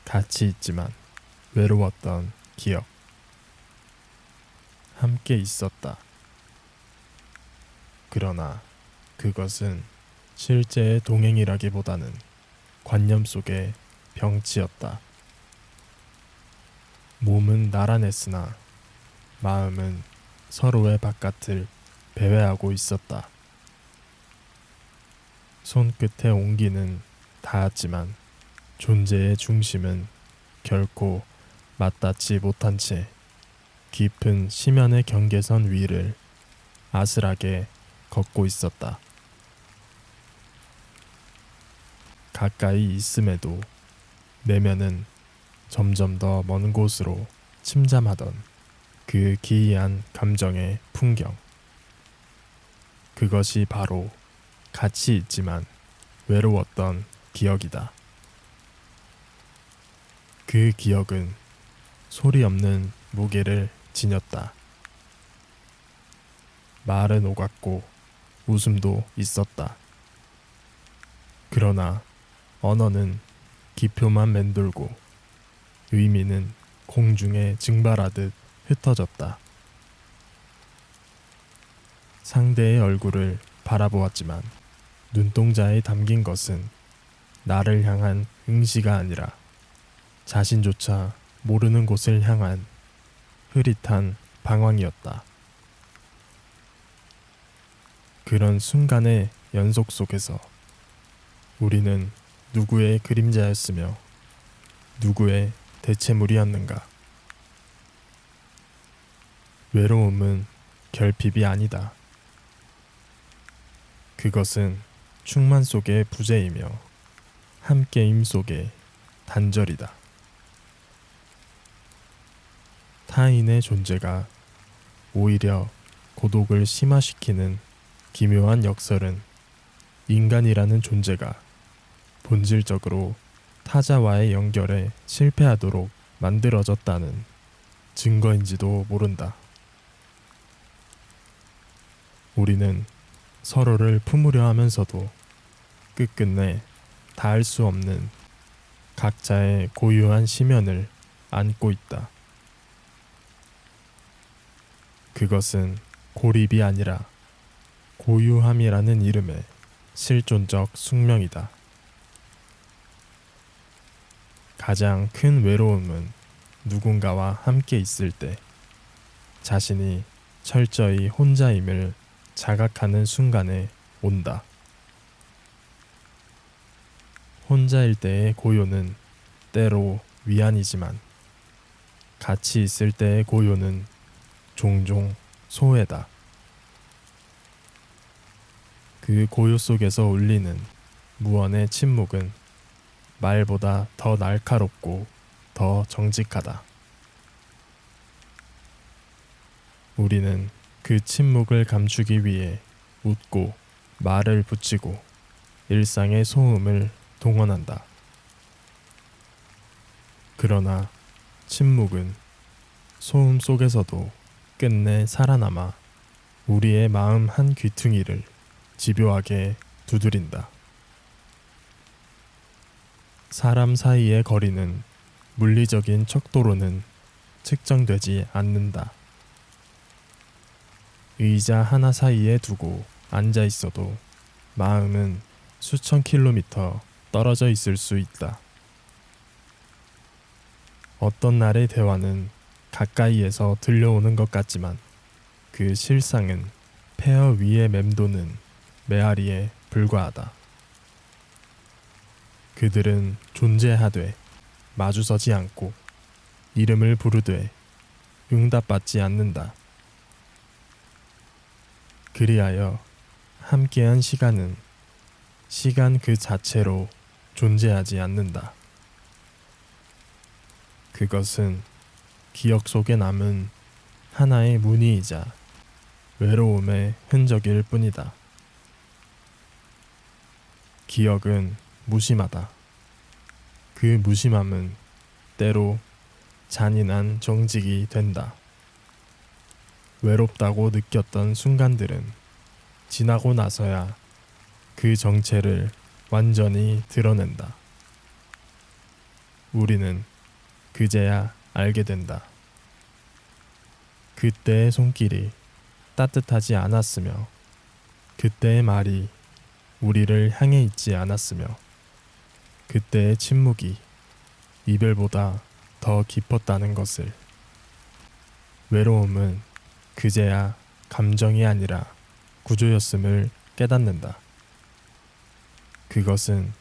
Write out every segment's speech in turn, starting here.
같이 있지만 외로웠던 기억. 함께 있었다. 그러나 그것은 실제의 동행이라기보다는 관념 속의 병치였다. 몸은 나란했으나 마음은 서로의 바깥을 배회하고 있었다. 손끝의 온기는 닿았지만 존재의 중심은 결코 맞닿지 못한 채 깊은 심연의 경계선 위를 아슬하게 걷고 있었다. 가까이 있음에도 내면은 점점 더 먼 곳으로 침잠하던 그 기이한 감정의 풍경. 그것이 바로 같이 있지만 외로웠던 기억이다. 그 기억은 소리 없는 무게를 지녔다. 말은 오갔고 웃음도 있었다. 그러나 언어는 기표만 맴돌고 의미는 공중에 증발하듯 흩어졌다. 상대의 얼굴을 바라보았지만 눈동자에 담긴 것은 나를 향한 응시가 아니라 자신조차 모르는 곳을 향한 흐릿한 방황이었다. 그런 순간의 연속 속에서 우리는 누구의 그림자였으며 누구의 대체물이었는가? 외로움은 결핍이 아니다. 그것은 충만 속의 부재이며 함께임 속의 단절이다. 타인의 존재가 오히려 고독을 심화시키는 기묘한 역설은 인간이라는 존재가 본질적으로 타자와의 연결에 실패하도록 만들어졌다는 증거인지도 모른다. 우리는 서로를 품으려 하면서도 끝끝내 닿을 수 없는 각자의 고유한 심연을 안고 있다. 그것은 고립이 아니라 고유함이라는 이름의 실존적 숙명이다. 가장 큰 외로움은 누군가와 함께 있을 때 자신이 철저히 혼자임을 자각하는 순간에 온다. 혼자일 때의 고요는 때로 위안이지만 같이 있을 때의 고요는 종종 소외다. 그 고요 속에서 울리는 무언의 침묵은 말보다 더 날카롭고 더 정직하다. 우리는 그 침묵을 감추기 위해 웃고 말을 붙이고 일상의 소음을 동원한다. 그러나 침묵은 소음 속에서도 끝내 살아남아 우리의 마음 한 귀퉁이를 집요하게 두드린다. 사람 사이의 거리는 물리적인 척도로는 측정되지 않는다. 의자 하나 사이에 두고 앉아 있어도 마음은 수천 킬로미터 떨어져 있을 수 있다. 어떤 날의 대화는 가까이에서 들려오는 것 같지만 그 실상은 폐허 위에 맴도는 메아리에 불과하다. 그들은 존재하되 마주서지 않고 이름을 부르되 응답받지 않는다. 그리하여 함께한 시간은 시간 그 자체로 존재하지 않는다. 그것은 기억 속에 남은 하나의 무늬이자 외로움의 흔적일 뿐이다. 기억은 무심하다. 그 무심함은 때로 잔인한 정직이 된다. 외롭다고 느꼈던 순간들은 지나고 나서야 그 정체를 완전히 드러낸다. 우리는 그제야 알게 된다. 그때의 손길이 따뜻하지 않았으며 그때의 말이 우리를 향해 있지 않았으며 그때의 침묵이 이별보다 더 깊었다는 것을. 외로움은 그제야 감정이 아니라 구조였음을 깨닫는다. 그것은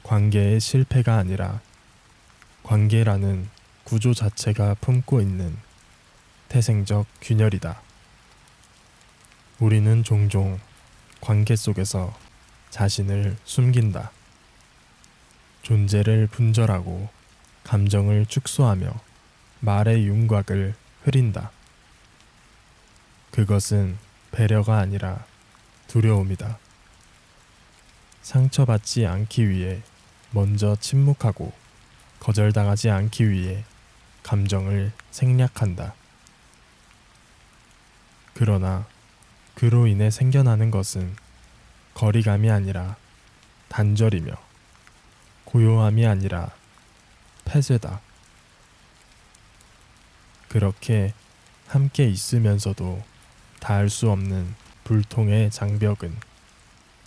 관계의 실패가 아니라 관계라는 구조 자체가 품고 있는 태생적 균열이다. 우리는 종종 관계 속에서 자신을 숨긴다. 존재를 분절하고 감정을 축소하며 말의 윤곽을 흐린다. 그것은 배려가 아니라 두려움이다. 상처받지 않기 위해 먼저 침묵하고 거절당하지 않기 위해 감정을 생략한다. 그러나 그로 인해 생겨나는 것은 거리감이 아니라 단절이며 고요함이 아니라 폐쇄다. 그렇게 함께 있으면서도 닿을 수 없는 불통의 장벽은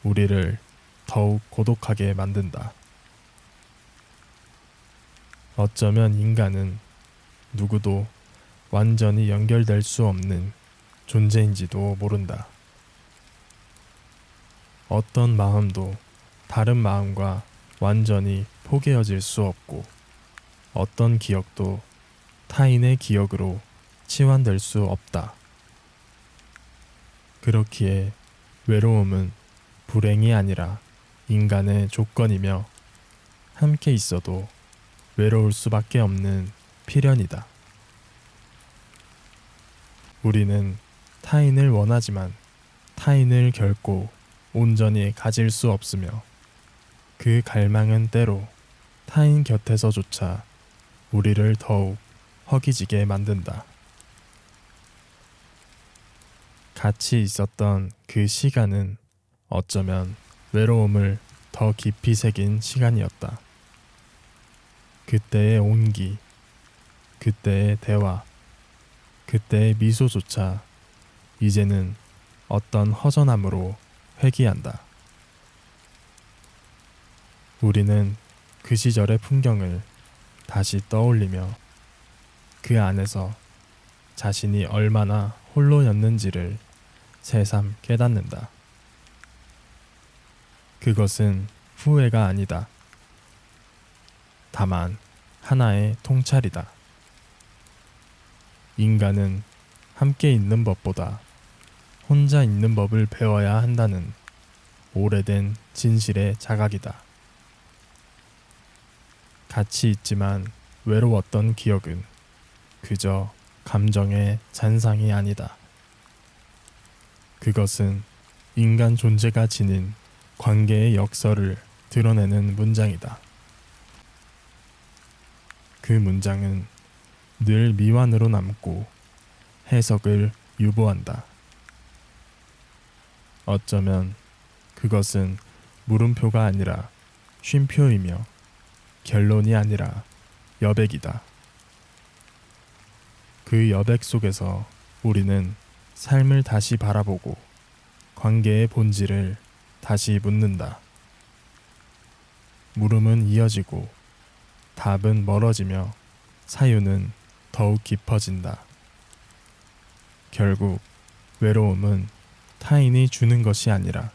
우리를 더욱 고독하게 만든다. 어쩌면 인간은 누구도 완전히 연결될 수 없는 존재인지도 모른다. 어떤 마음도 다른 마음과 완전히 포개어질 수 없고 어떤 기억도 타인의 기억으로 치환될 수 없다. 그렇기에 외로움은 불행이 아니라 인간의 조건이며 함께 있어도 외로울 수밖에 없는 필연이다. 우리는 타인을 원하지만 타인을 결코 온전히 가질 수 없으며 그 갈망은 때로 타인 곁에서조차 우리를 더욱 허기지게 만든다. 같이 있었던 그 시간은 어쩌면 외로움을 더 깊이 새긴 시간이었다. 그때의 온기, 그때의 대화, 그때의 미소조차 이제는 어떤 허전함으로 회귀한다. 우리는 그 시절의 풍경을 다시 떠올리며 그 안에서 자신이 얼마나 홀로였는지를 새삼 깨닫는다. 그것은 후회가 아니다. 다만 하나의 통찰이다. 인간은 함께 있는 법보다 혼자 있는 법을 배워야 한다는 오래된 진실의 자각이다. 같이 있지만 외로웠던 기억은 그저 감정의 잔상이 아니다. 그것은 인간 존재가 지닌 관계의 역설을 드러내는 문장이다. 그 문장은 늘 미완으로 남고 해석을 유보한다. 어쩌면 그것은 물음표가 아니라 쉼표이며 결론이 아니라 여백이다. 그 여백 속에서 우리는 삶을 다시 바라보고 관계의 본질을 다시 묻는다. 물음은 이어지고 답은 멀어지며 사유는 더욱 깊어진다. 결국 외로움은 타인이 주는 것이 아니라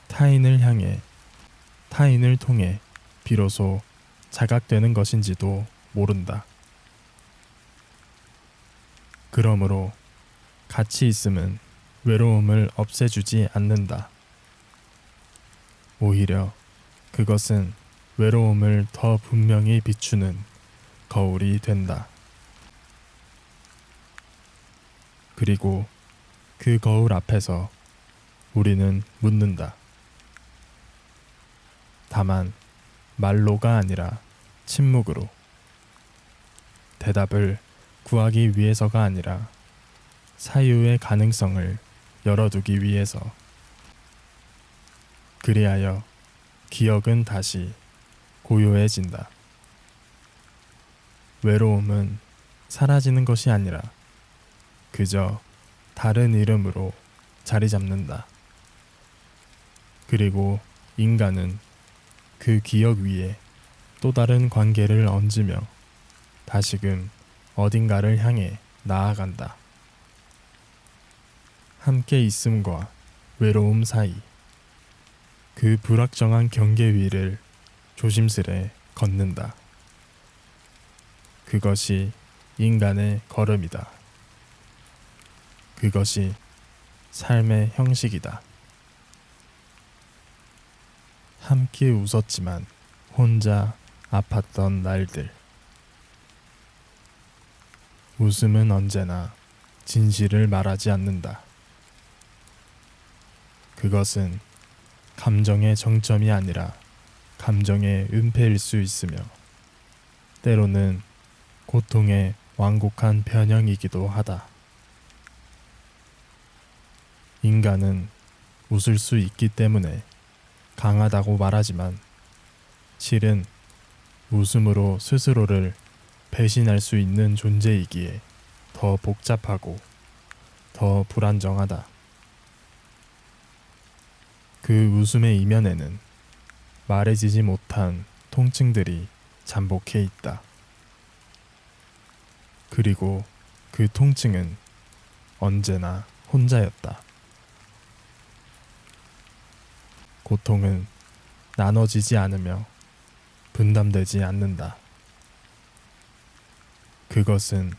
타인을 향해, 타인을 통해 비로소 자각되는 것인지도 모른다. 그러므로 같이 있음은 외로움을 없애주지 않는다. 오히려 그것은 외로움을 더 분명히 비추는 거울이 된다. 그리고 그 거울 앞에서 우리는 묻는다. 다만 말로가 아니라 침묵으로. 대답을 구하기 위해서가 아니라 사유의 가능성을 열어두기 위해서. 그리하여 기억은 다시 고요해진다. 외로움은 사라지는 것이 아니라 그저 다른 이름으로 자리 잡는다. 그리고 인간은 그 기억 위에 또 다른 관계를 얹으며 다시금 어딘가를 향해 나아간다. 함께 있음과 외로움 사이, 그 불확정한 경계 위를 조심스레 걷는다. 그것이 인간의 걸음이다. 그것이 삶의 형식이다. 함께 웃었지만 혼자 아팠던 날들. 웃음은 언제나 진실을 말하지 않는다. 그것은 감정의 정점이 아니라 감정의 은폐일 수 있으며 때로는 고통의 완곡한 변형이기도 하다. 인간은 웃을 수 있기 때문에 강하다고 말하지만 실은 웃음으로 스스로를 배신할 수 있는 존재이기에 더 복잡하고 더 불안정하다. 그 웃음의 이면에는 말해지지 못한 통증들이 잠복해 있다. 그리고 그 통증은 언제나 혼자였다. 고통은 나눠지지 않으며 분담되지 않는다. 그것은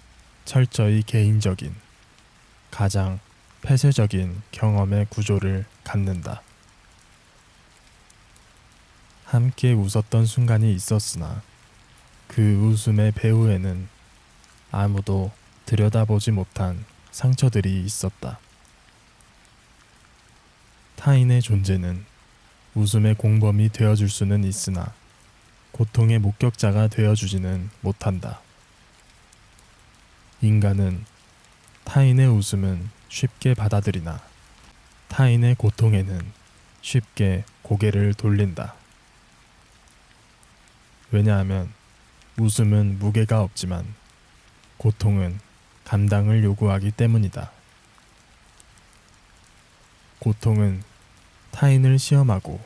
철저히 개인적인, 가장 폐쇄적인 경험의 구조를 갖는다. 함께 웃었던 순간이 있었으나 그 웃음의 배후에는 아무도 들여다보지 못한 상처들이 있었다. 타인의 존재는 웃음의 공범이 되어줄 수는 있으나 고통의 목격자가 되어주지는 못한다. 인간은 타인의 웃음은 쉽게 받아들이나 타인의 고통에는 쉽게 고개를 돌린다. 왜냐하면 웃음은 무게가 없지만 고통은 감당을 요구하기 때문이다. 고통은 타인을 시험하고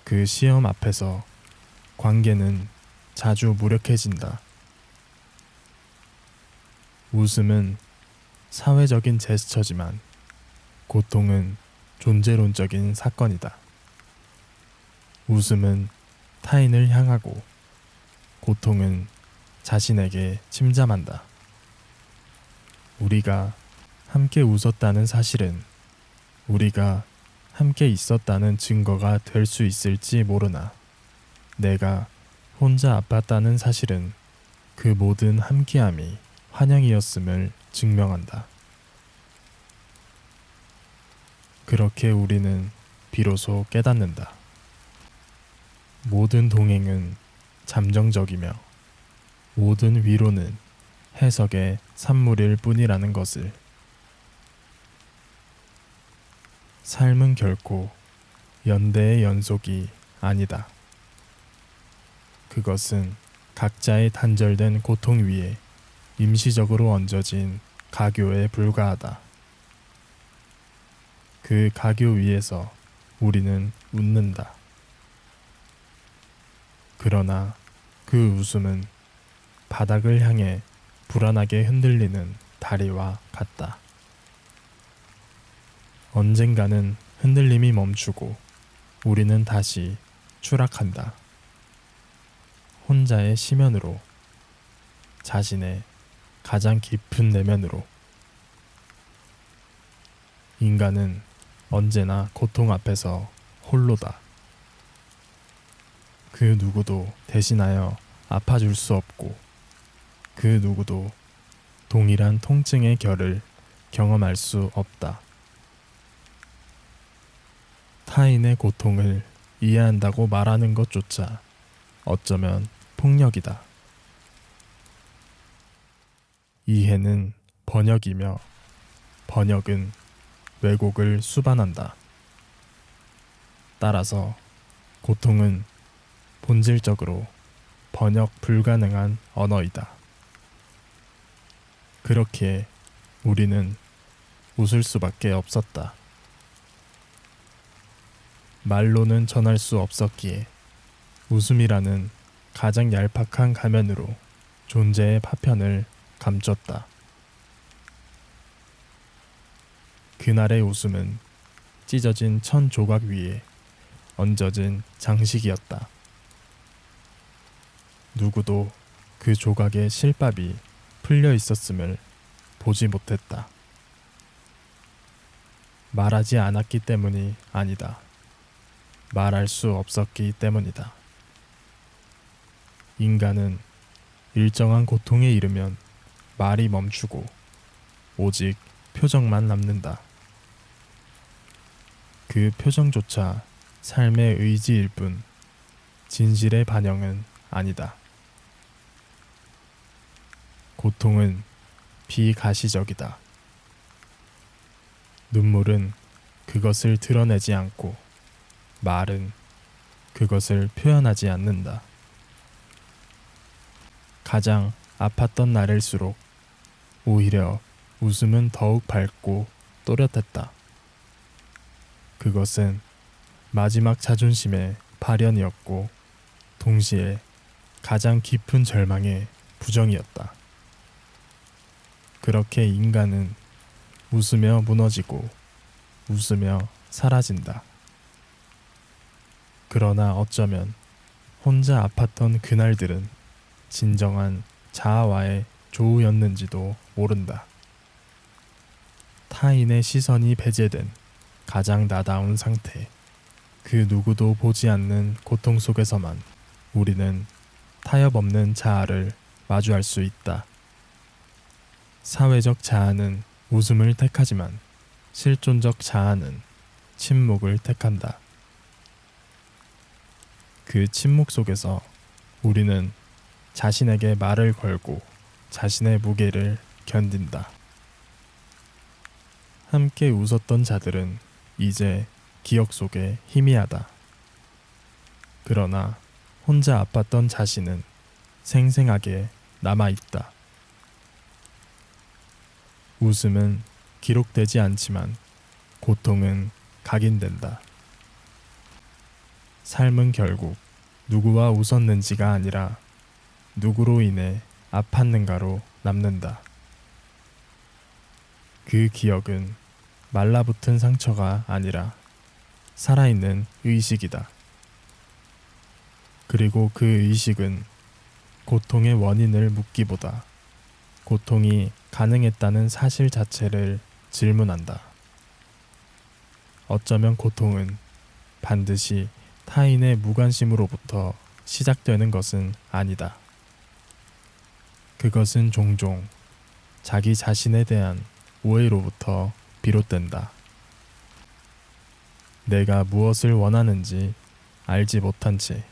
그 시험 앞에서 관계는 자주 무력해진다. 웃음은 사회적인 제스처지만 고통은 존재론적인 사건이다. 웃음은 타인을 향하고 고통은 자신에게 침잠한다. 우리가 함께 웃었다는 사실은 우리가 함께 있었다는 증거가 될 수 있을지 모르나 내가 혼자 아팠다는 사실은 그 모든 함께함이 환영이었음을 증명한다. 그렇게 우리는 비로소 깨닫는다. 모든 동행은 잠정적이며 모든 위로는 해석의 산물일 뿐이라는 것을. 삶은 결코 연대의 연속이 아니다. 그것은 각자의 단절된 고통 위에 임시적으로 얹어진 가교에 불과하다. 그 가교 위에서 우리는 웃는다. 그러나 그 웃음은 바닥을 향해 불안하게 흔들리는 다리와 같다. 언젠가는 흔들림이 멈추고 우리는 다시 추락한다. 혼자의 심연으로, 자신의 가장 깊은 내면으로. 인간은 언제나 고통 앞에서 홀로다. 그 누구도 대신하여 아파줄 수 없고 그 누구도 동일한 통증의 결을 경험할 수 없다. 타인의 고통을 이해한다고 말하는 것조차 어쩌면 폭력이다. 이해는 번역이며 번역은 왜곡을 수반한다. 따라서 고통은 본질적으로 번역 불가능한 언어이다. 그렇기에 우리는 웃을 수밖에 없었다. 말로는 전할 수 없었기에 웃음이라는 가장 얄팍한 가면으로 존재의 파편을 감췄다. 그날의 웃음은 찢어진 천 조각 위에 얹어진 장식이었다. 누구도 그 조각에 실밥이 풀려 있었음을 보지 못했다. 말하지 않았기 때문이 아니다. 말할 수 없었기 때문이다. 인간은 일정한 고통에 이르면 말이 멈추고 오직 표정만 남는다. 그 표정조차 삶의 의지일 뿐 진실의 반영은 아니다. 고통은 비가시적이다. 눈물은 그것을 드러내지 않고 말은 그것을 표현하지 않는다. 가장 아팠던 날일수록 오히려 웃음은 더욱 밝고 또렷했다. 그것은 마지막 자존심의 발현이었고 동시에 가장 깊은 절망의 부정이었다. 그렇게 인간은 웃으며 무너지고 웃으며 사라진다. 그러나 어쩌면 혼자 아팠던 그날들은 진정한 자아와의 조우였는지도 모른다. 타인의 시선이 배제된 가장 나다운 상태, 그 누구도 보지 않는 고통 속에서만 우리는 타협 없는 자아를 마주할 수 있다. 사회적 자아는 웃음을 택하지만 실존적 자아는 침묵을 택한다. 그 침묵 속에서 우리는 자신에게 말을 걸고 자신의 무게를 견딘다. 함께 웃었던 자들은 이제 기억 속에 희미하다. 그러나 혼자 아팠던 자신은 생생하게 남아있다. 웃음은 기록되지 않지만 고통은 각인된다. 삶은 결국 누구와 웃었는지가 아니라 누구로 인해 아팠는가로 남는다. 그 기억은 말라붙은 상처가 아니라 살아있는 의식이다. 그리고 그 의식은 고통의 원인을 묻기보다 고통이 가능했다는 사실 자체를 질문한다. 어쩌면 고통은 반드시 타인의 무관심으로부터 시작되는 것은 아니다. 그것은 종종 자기 자신에 대한 오해로부터 비롯된다. 내가 무엇을 원하는지 알지 못한 채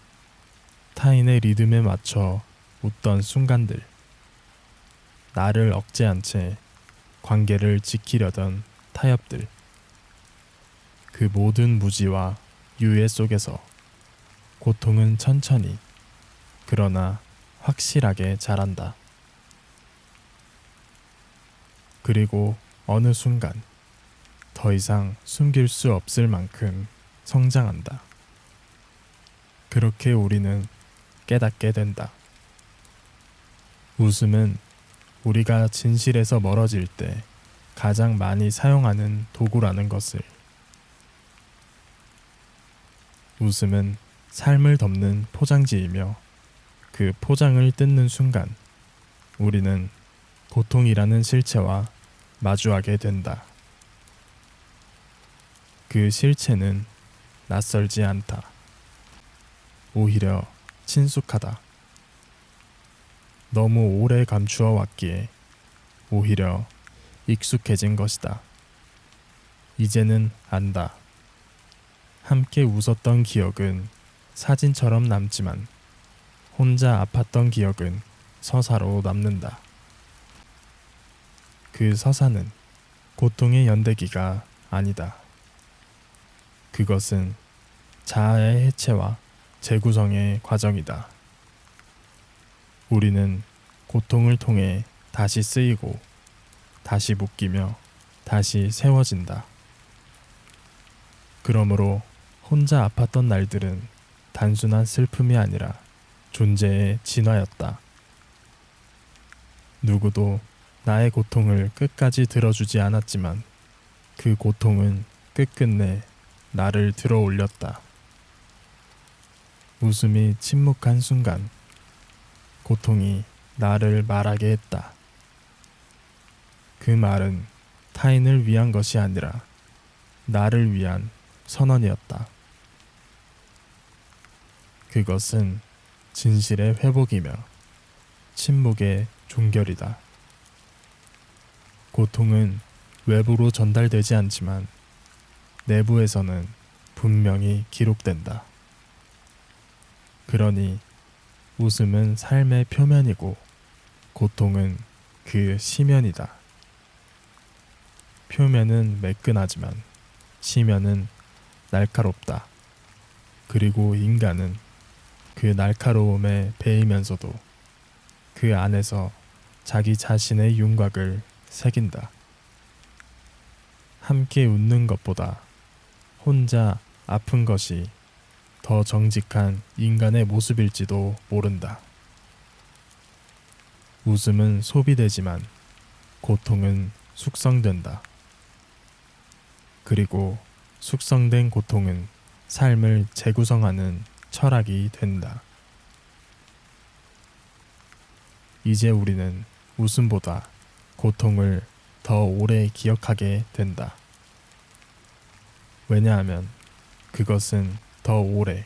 타인의 리듬에 맞춰 웃던 순간들, 나를 억제한 채 관계를 지키려던 타협들, 그 모든 무지와 유예 속에서 고통은 천천히 그러나 확실하게 자란다. 그리고 어느 순간 더 이상 숨길 수 없을 만큼 성장한다. 그렇게 우리는 깨닫게 된다. 웃음은 우리가 진실에서 멀어질 때 가장 많이 사용하는 도구라는 것을, 웃음은 삶을 덮는 포장지이며 그 포장을 뜯는 순간 우리는 고통이라는 실체와 마주하게 된다. 그 실체는 낯설지 않다. 오히려 친숙하다. 너무 오래 감추어 왔기에 오히려 익숙해진 것이다. 이제는 안다. 함께 웃었던 기억은 사진처럼 남지만 혼자 아팠던 기억은 서사로 남는다. 그 서사는 고통의 연대기가 아니다. 그것은 자아의 해체와 재구성의 과정이다. 우리는 고통을 통해 다시 쓰이고 다시 묶이며 다시 세워진다. 그러므로 혼자 아팠던 날들은 단순한 슬픔이 아니라 존재의 진화였다. 누구도 나의 고통을 끝까지 들어주지 않았지만 그 고통은 끝끝내 나를 들어 올렸다. 웃음이 침묵한 순간 고통이 나를 말하게 했다. 그 말은 타인을 위한 것이 아니라 나를 위한 선언이었다. 그것은 진실의 회복이며 침묵의 종결이다. 고통은 외부로 전달되지 않지만 내부에서는 분명히 기록된다. 그러니 웃음은 삶의 표면이고 고통은 그 시면이다. 표면은 매끈하지만 시면은 날카롭다. 그리고 인간은 그 날카로움에 배이면서도 그 안에서 자기 자신의 윤곽을 새긴다. 함께 웃는 것보다 혼자 아픈 것이 더 정직한 인간의 모습일지도 모른다. 웃음은 소비되지만 고통은 숙성된다. 그리고 숙성된 고통은 삶을 재구성하는 철학이 된다. 이제 우리는 웃음보다 고통을 더 오래 기억하게 된다. 왜냐하면 그것은 더 오래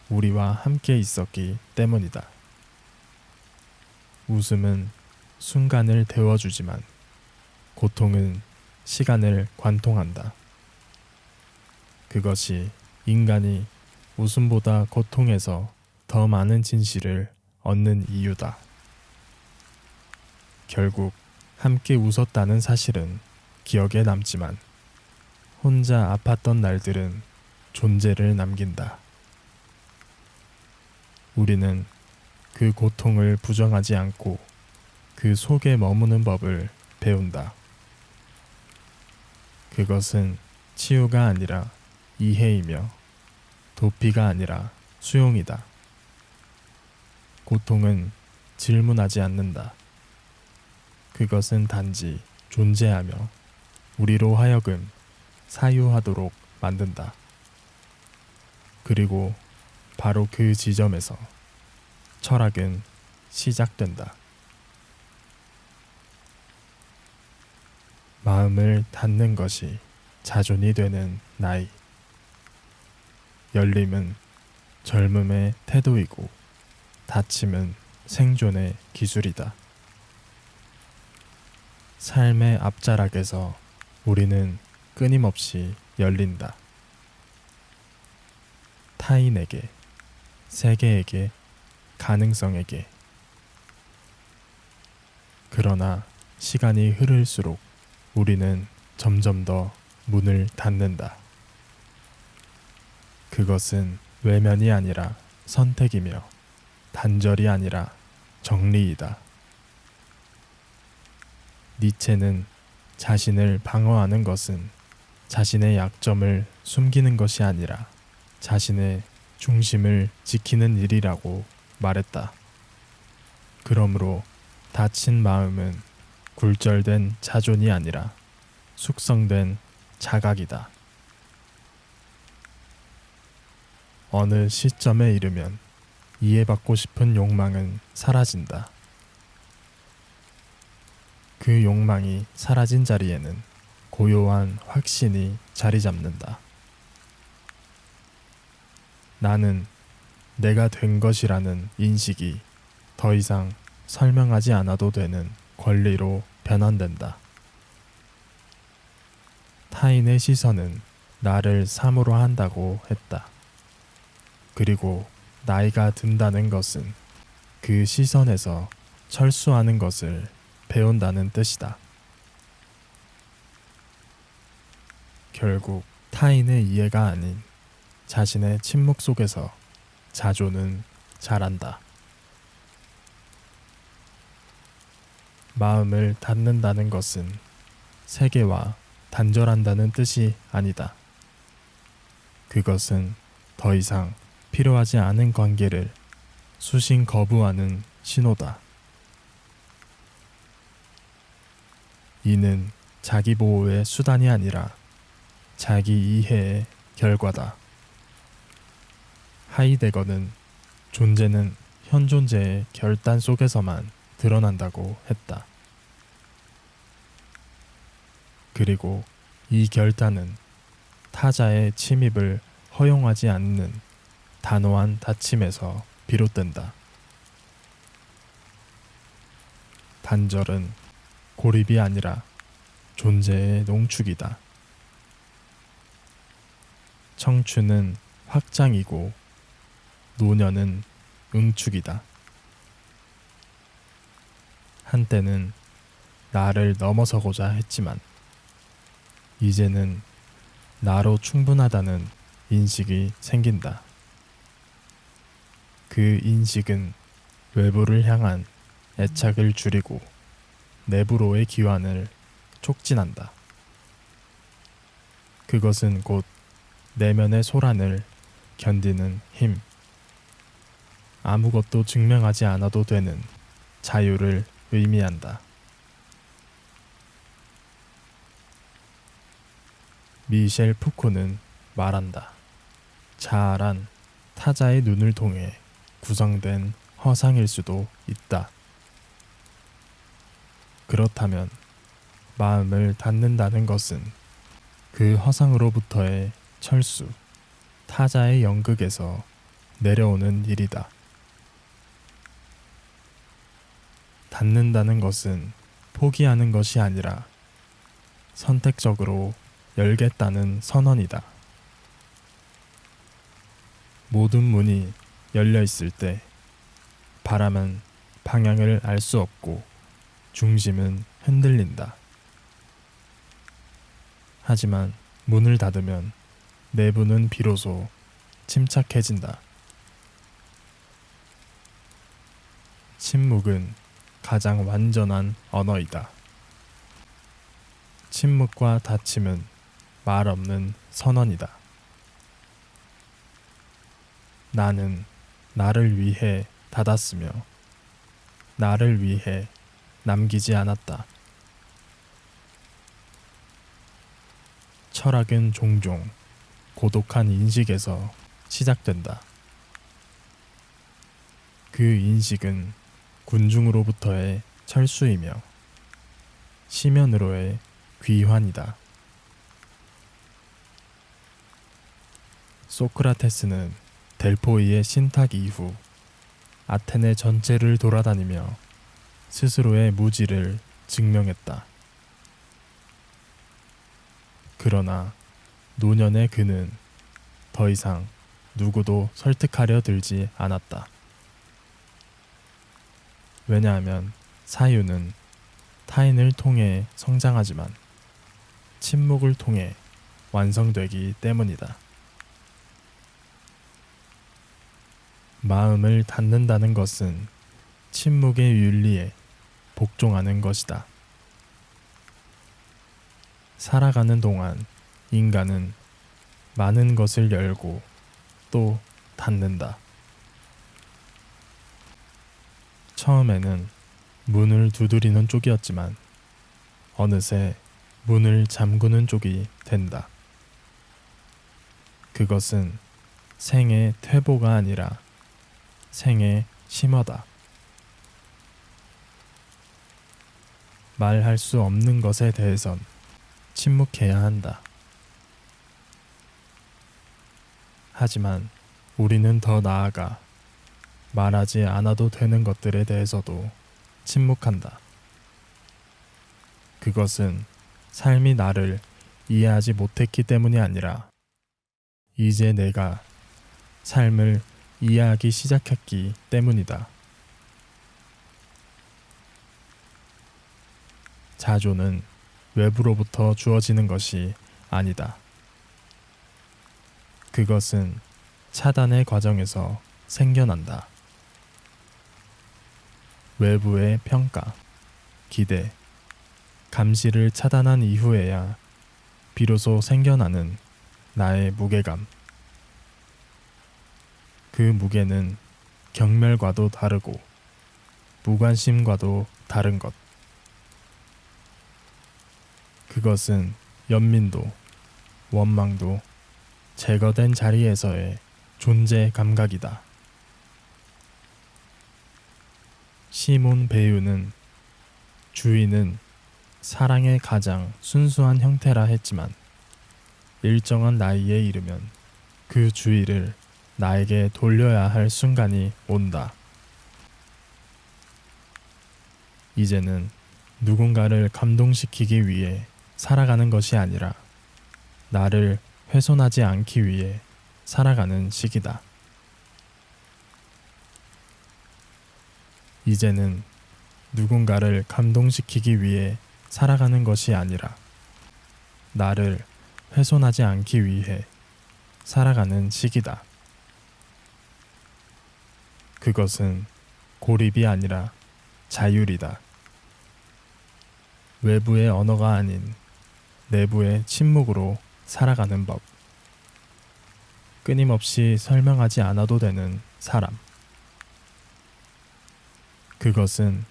우리와 함께 있었기 때문이다. 웃음은 순간을 데워주지만 고통은 시간을 관통한다. 그것이 인간이 웃음보다 고통에서 더 많은 진실을 얻는 이유다. 결국 함께 웃었다는 사실은 기억에 남지만 혼자 아팠던 날들은 존재를 남긴다. 우리는 그 고통을 부정하지 않고 그 속에 머무는 법을 배운다. 그것은 치유가 아니라 이해이며 도피가 아니라 수용이다. 고통은 질문하지 않는다. 그것은 단지 존재하며 우리로 하여금 사유하도록 만든다. 그리고 바로 그 지점에서 철학은 시작된다. 마음을 닫는 것이 자존이 되는 나이. 열림은 젊음의 태도이고 닫힘은 생존의 기술이다. 삶의 앞자락에서 우리는 끊임없이 열린다. 타인에게, 세계에게, 가능성에게. 그러나 시간이 흐를수록 우리는 점점 더 문을 닫는다. 그것은 외면이 아니라 선택이며 단절이 아니라 정리이다. 니체는 자신을 방어하는 것은 자신의 약점을 숨기는 것이 아니라 자신의 중심을 지키는 일이라고 말했다. 그러므로 다친 마음은 굴절된 자존이 아니라 숙성된 자각이다. 어느 시점에 이르면 이해받고 싶은 욕망은 사라진다. 그 욕망이 사라진 자리에는 고요한 확신이 자리 잡는다. 나는 내가 된 것이라는 인식이 더 이상 설명하지 않아도 되는 권리로 변환된다. 타인의 시선은 나를 사무로 한다고 했다. 그리고 나이가 든다는 것은 그 시선에서 철수하는 것을 배운다는 뜻이다. 결국 타인의 이해가 아닌 자신의 침묵 속에서 자존은 자란다. 마음을 닫는다는 것은 세계와 단절한다는 뜻이 아니다. 그것은 더 이상 필요하지 않은 관계를 수신 거부하는 신호다. 이는 자기 보호의 수단이 아니라 자기 이해의 결과다. 하이데거는 존재는 현존재의 결단 속에서만 드러난다고 했다. 그리고 이 결단은 타자의 침입을 허용하지 않는 단호한 닫힘에서 비롯된다. 단절은 고립이 아니라 존재의 농축이다. 청춘은 확장이고 노년은 응축이다. 한때는 나를 넘어서고자 했지만 이제는 나로 충분하다는 인식이 생긴다. 그 인식은 외부를 향한 애착을 줄이고 내부로의 기환을 촉진한다. 그것은 곧 내면의 소란을 견디는 힘, 아무것도 증명하지 않아도 되는 자유를 의미한다. 미셸 푸코는 말한다. 자아란 타자의 눈을 통해 구성된 허상일 수도 있다. 그렇다면 마음을 닫는다는 것은 그 허상으로부터의 철수, 타자의 연극에서 내려오는 일이다. 닫는다는 것은 포기하는 것이 아니라 선택적으로 열겠다는 선언이다. 모든 문이 열려 있을 때 바람은 방향을 알 수 없고 중심은 흔들린다. 하지만 문을 닫으면 내부는 비로소 침착해진다. 침묵은 가장 완전한 언어이다. 침묵과 닫힘은 말 없는 선언이다. 나는 나를 위해 닫았으며 나를 위해 남기지 않았다. 철학은 종종 고독한 인식에서 시작된다. 그 인식은 군중으로부터의 철수이며 시면으로의 귀환이다. 소크라테스는 델포이의 신탁 이후 아테네 전체를 돌아다니며 스스로의 무지를 증명했다. 그러나 노년의 그는 더 이상 누구도 설득하려 들지 않았다. 왜냐하면 사유는 타인을 통해 성장하지만 침묵을 통해 완성되기 때문이다. 마음을 닫는다는 것은 침묵의 윤리에 복종하는 것이다. 살아가는 동안 인간은 많은 것을 열고 또 닫는다. 처음에는 문을 두드리는 쪽이었지만 어느새 문을 잠그는 쪽이 된다. 그것은 생의 퇴보가 아니라 생의 심어다. 말할 수 없는 것에 대해선 침묵해야 한다. 하지만 우리는 더 나아가 말하지 않아도 되는 것들에 대해서도 침묵한다. 그것은 삶이 나를 이해하지 못했기 때문이 아니라 이제 내가 삶을 이해하기 시작했기 때문이다. 자조는 외부로부터 주어지는 것이 아니다. 그것은 차단의 과정에서 생겨난다. 외부의 평가, 기대, 감시를 차단한 이후에야 비로소 생겨나는 나의 무게감. 그 무게는 경멸과도 다르고 무관심과도 다른 것. 그것은 연민도 원망도 제거된 자리에서의 존재 감각이다. 시몬 베유는 주의는 사랑의 가장 순수한 형태라 했지만 일정한 나이에 이르면 그 주의를 나에게 돌려야 할 순간이 온다. 이제는 누군가를 감동시키기 위해 살아가는 것이 아니라 나를 훼손하지 않기 위해 살아가는 시기다. 이제는 누군가를 감동시키기 위해 살아가는 것이 아니라 나를 훼손하지 않기 위해 살아가는 시기다. 그것은 고립이 아니라 자율이다. 외부의 언어가 아닌 내부의 침묵으로 살아가는 법. 끊임없이 설명하지 않아도 되는 사람. 그것은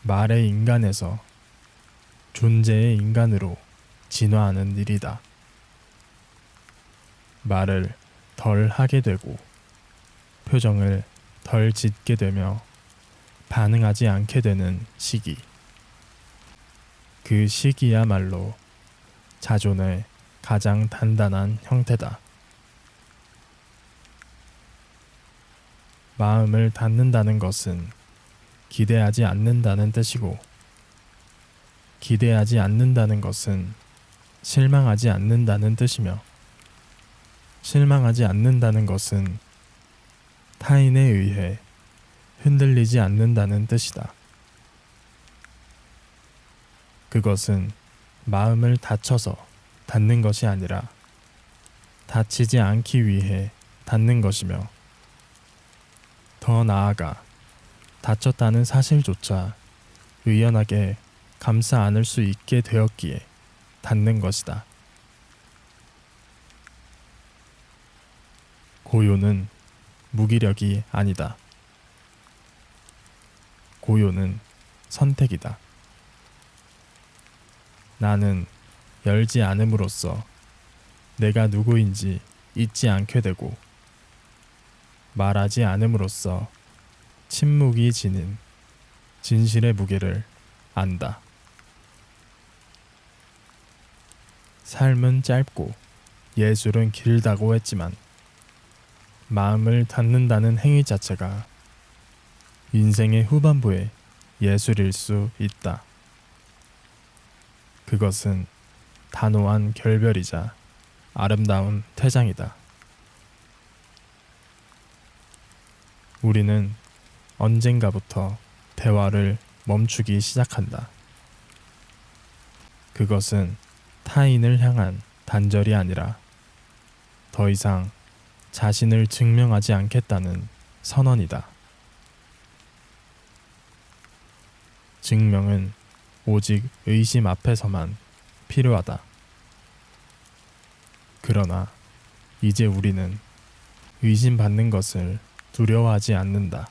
말의 인간에서 존재의 인간으로 진화하는 일이다. 말을 덜 하게 되고 표정을 덜 짓게 되며 반응하지 않게 되는 시기. 그 시기야말로 자존의 가장 단단한 형태다. 마음을 닫는다는 것은 기대하지 않는다는 뜻이고, 기대하지 않는다는 것은 실망하지 않는다는 뜻이며, 실망하지 않는다는 것은 타인에 의해 흔들리지 않는다는 뜻이다. 그것은 마음을 닫혀서 닫는 것이 아니라 다치지 않기 위해 닫는 것이며, 더 나아가 다쳤다는 사실조차 의연하게 감싸 안을 수 있게 되었기에 닫는 것이다. 고요는 무기력이 아니다. 고요는 선택이다. 나는 열지 않음으로써 내가 누구인지 잊지 않게 되고, 말하지 않음으로써 침묵이 지닌 진실의 무게를 안다. 삶은 짧고 예술은 길다고 했지만 마음을 닫는다는 행위 자체가 인생의 후반부의 예술일 수 있다. 그것은 단호한 결별이자 아름다운 퇴장이다. 우리는 언젠가부터 대화를 멈추기 시작한다. 그것은 타인을 향한 단절이 아니라 더 이상 자신을 증명하지 않겠다는 선언이다. 증명은 오직 의심 앞에서만 필요하다. 그러나 이제 우리는 의심받는 것을 두려워하지 않는다.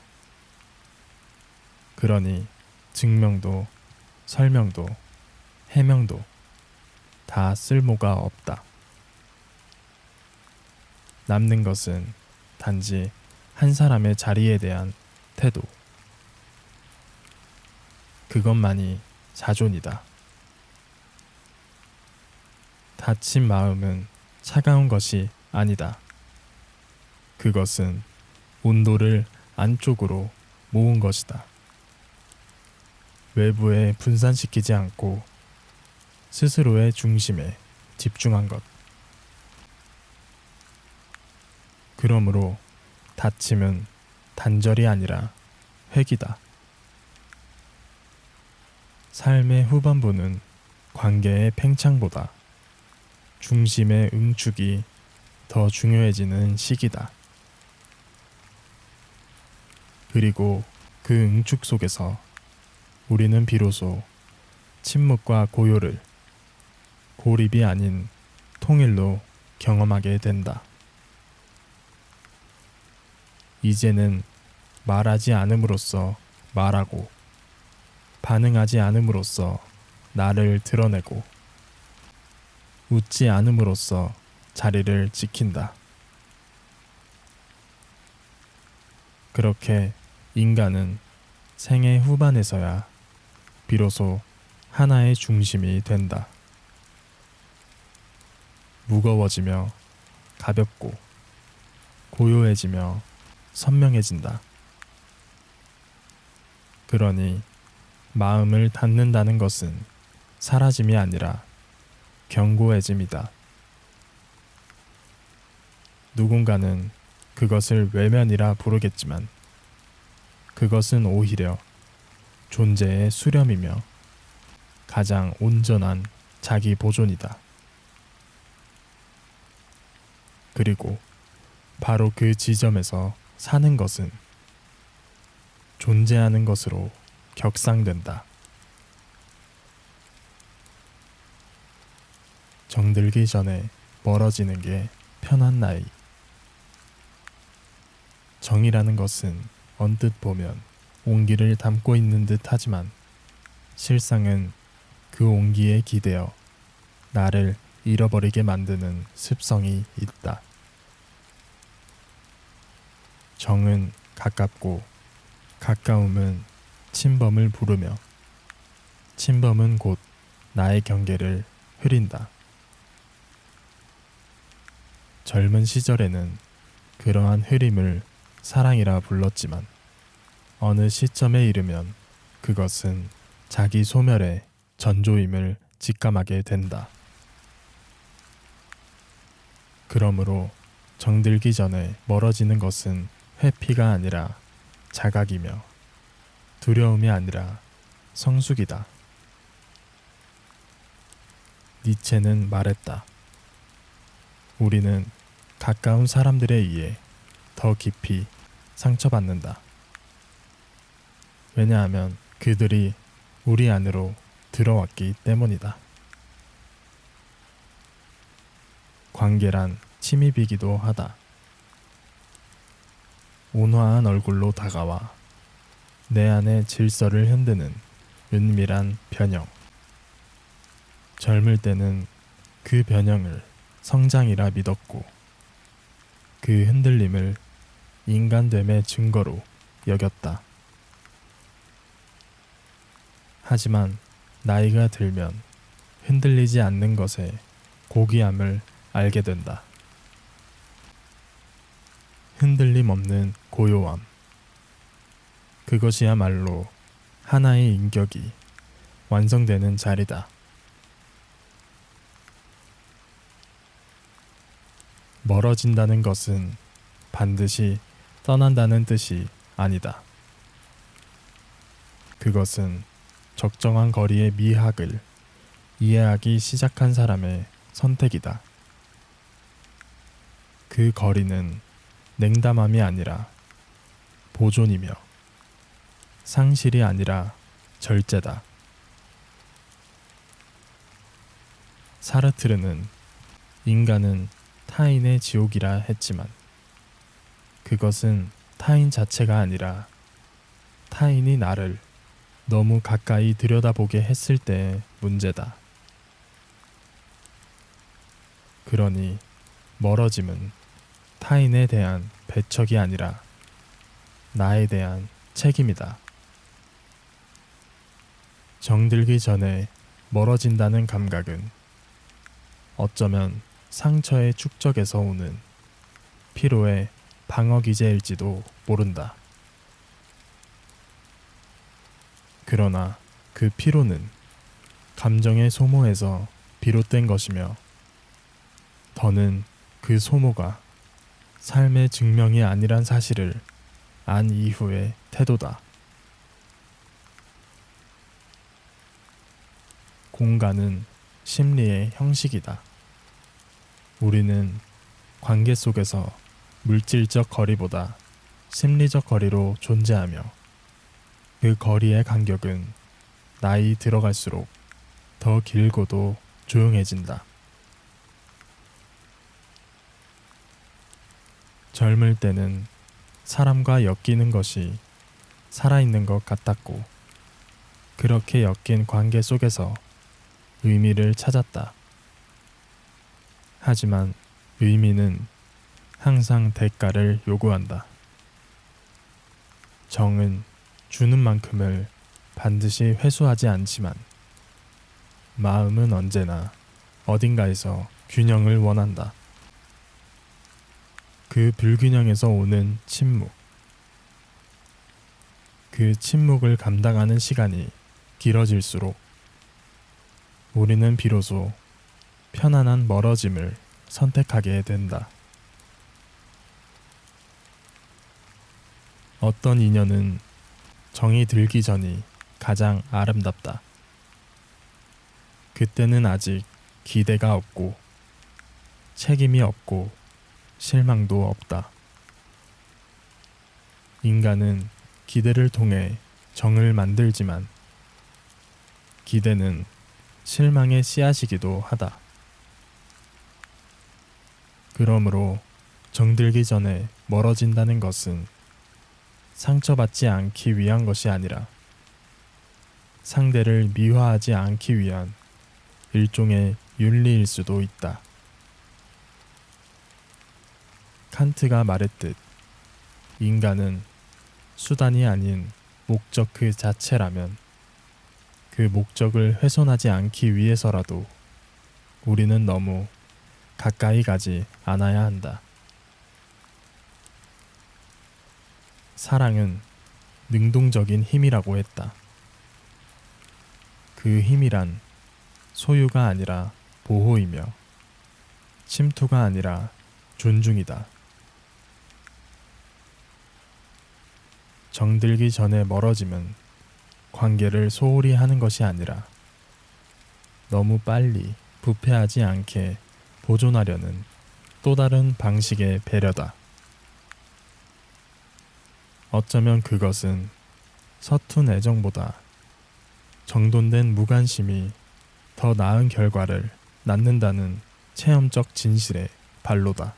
그러니 증명도 설명도 해명도 다 쓸모가 없다. 남는 것은 단지 한 사람의 자리에 대한 태도. 그것만이 자존이다. 다친 마음은 차가운 것이 아니다. 그것은 온도를 안쪽으로 모은 것이다. 외부에 분산시키지 않고 스스로의 중심에 집중한 것. 그러므로 다침은 단절이 아니라 회귀다. 삶의 후반부는 관계의 팽창보다 중심의 응축이 더 중요해지는 시기다. 그리고 그 응축 속에서 우리는 비로소 침묵과 고요를 고립이 아닌 통일로 경험하게 된다. 이제는 말하지 않음으로써 말하고 반응하지 않음으로써 나를 드러내고 웃지 않음으로써 자리를 지킨다. 그렇게 인간은 생애 후반에서야 비로소 하나의 중심이 된다. 무거워지며 가볍고 고요해지며 선명해진다. 그러니 마음을 닫는다는 것은 사라짐이 아니라 견고해짐이다. 누군가는 그것을 외면이라 부르겠지만 그것은 오히려 존재의 수렴이며 가장 온전한 자기 보존이다. 그리고 바로 그 지점에서 사는 것은 존재하는 것으로 격상된다. 정들기 전에 멀어지는 게 편한 나이. 정이라는 것은 언뜻 보면 온기를 담고 있는 듯 하지만 실상은 그 온기에 기대어 나를 잃어버리게 만드는 습성이 있다. 정은 가깝고 가까움은 침범을 부르며 침범은 곧 나의 경계를 흐린다. 젊은 시절에는 그러한 흐림을 사랑이라 불렀지만 어느 시점에 이르면 그것은 자기 소멸의 전조임을 직감하게 된다. 그러므로 정들기 전에 멀어지는 것은 회피가 아니라 자각이며 두려움이 아니라 성숙이다. 니체는 말했다. 우리는 가까운 사람들에 의해 더 깊이 상처받는다. 왜냐하면 그들이 우리 안으로 들어왔기 때문이다. 관계란 침입이기도 하다. 온화한 얼굴로 다가와 내 안의 질서를 흔드는 은밀한 변형. 젊을 때는 그 변형을 성장이라 믿었고 그 흔들림을 인간됨의 증거로 여겼다. 하지만 나이가 들면 흔들리지 않는 것의 고귀함을 알게 된다. 흔들림 없는 고요함. 그것이야말로 하나의 인격이 완성되는 자리다. 멀어진다는 것은 반드시 떠난다는 뜻이 아니다. 그것은 적정한 거리의 미학을 이해하기 시작한 사람의 선택이다. 그 거리는 냉담함이 아니라 보존이며 상실이 아니라 절제다. 사르트르는 인간은 타인의 지옥이라 했지만 그것은 타인 자체가 아니라 타인이 나를 너무 가까이 들여다보게 했을 때의 문제다. 그러니 멀어짐은 타인에 대한 배척이 아니라 나에 대한 책임이다. 정들기 전에 멀어진다는 감각은 어쩌면 상처의 축적에서 오는 피로의 방어기제일지도 모른다. 그러나 그 피로는 감정의 소모에서 비롯된 것이며 더는 그 소모가 삶의 증명이 아니란 사실을 안 이후의 태도다. 공간은 심리의 형식이다. 우리는 관계 속에서 물질적 거리보다 심리적 거리로 존재하며 그 거리의 간격은 나이 들어갈수록 더 길고도 조용해진다. 젊을 때는 사람과 엮이는 것이 살아있는 것 같았고, 그렇게 엮인 관계 속에서 의미를 찾았다. 하지만 의미는 항상 대가를 요구한다. 정은 주는 만큼을 반드시 회수하지 않지만 마음은 언제나 어딘가에서 균형을 원한다. 그 불균형에서 오는 침묵. 그 침묵을 감당하는 시간이 길어질수록 우리는 비로소 편안한 멀어짐을 선택하게 된다. 어떤 인연은 정이 들기 전이 가장 아름답다. 그때는 아직 기대가 없고 책임이 없고 실망도 없다. 인간은 기대를 통해 정을 만들지만 기대는 실망의 씨앗이기도 하다. 그러므로 정들기 전에 멀어진다는 것은 상처받지 않기 위한 것이 아니라 상대를 미화하지 않기 위한 일종의 윤리일 수도 있다. 칸트가 말했듯 인간은 수단이 아닌 목적 그 자체라면 그 목적을 훼손하지 않기 위해서라도 우리는 너무 가까이 가지 않아야 한다. 사랑은 능동적인 힘이라고 했다. 그 힘이란 소유가 아니라 보호이며 침투가 아니라 존중이다. 정들기 전에 멀어짐은 관계를 소홀히 하는 것이 아니라 너무 빨리 부패하지 않게 보존하려는 또 다른 방식의 배려다. 어쩌면 그것은 서툰 애정보다 정돈된 무관심이 더 나은 결과를 낳는다는 체험적 진실의 발로다.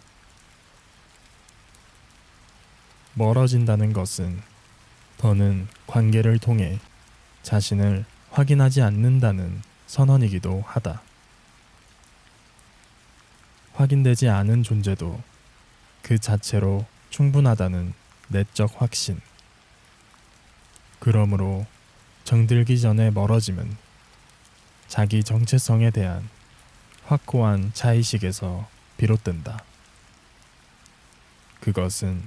멀어진다는 것은 더는 관계를 통해 자신을 확인하지 않는다는 선언이기도 하다. 확인되지 않은 존재도 그 자체로 충분하다는 내적 확신. 그러므로 정들기 전에 멀어짐은 자기 정체성에 대한 확고한 자의식에서 비롯된다. 그것은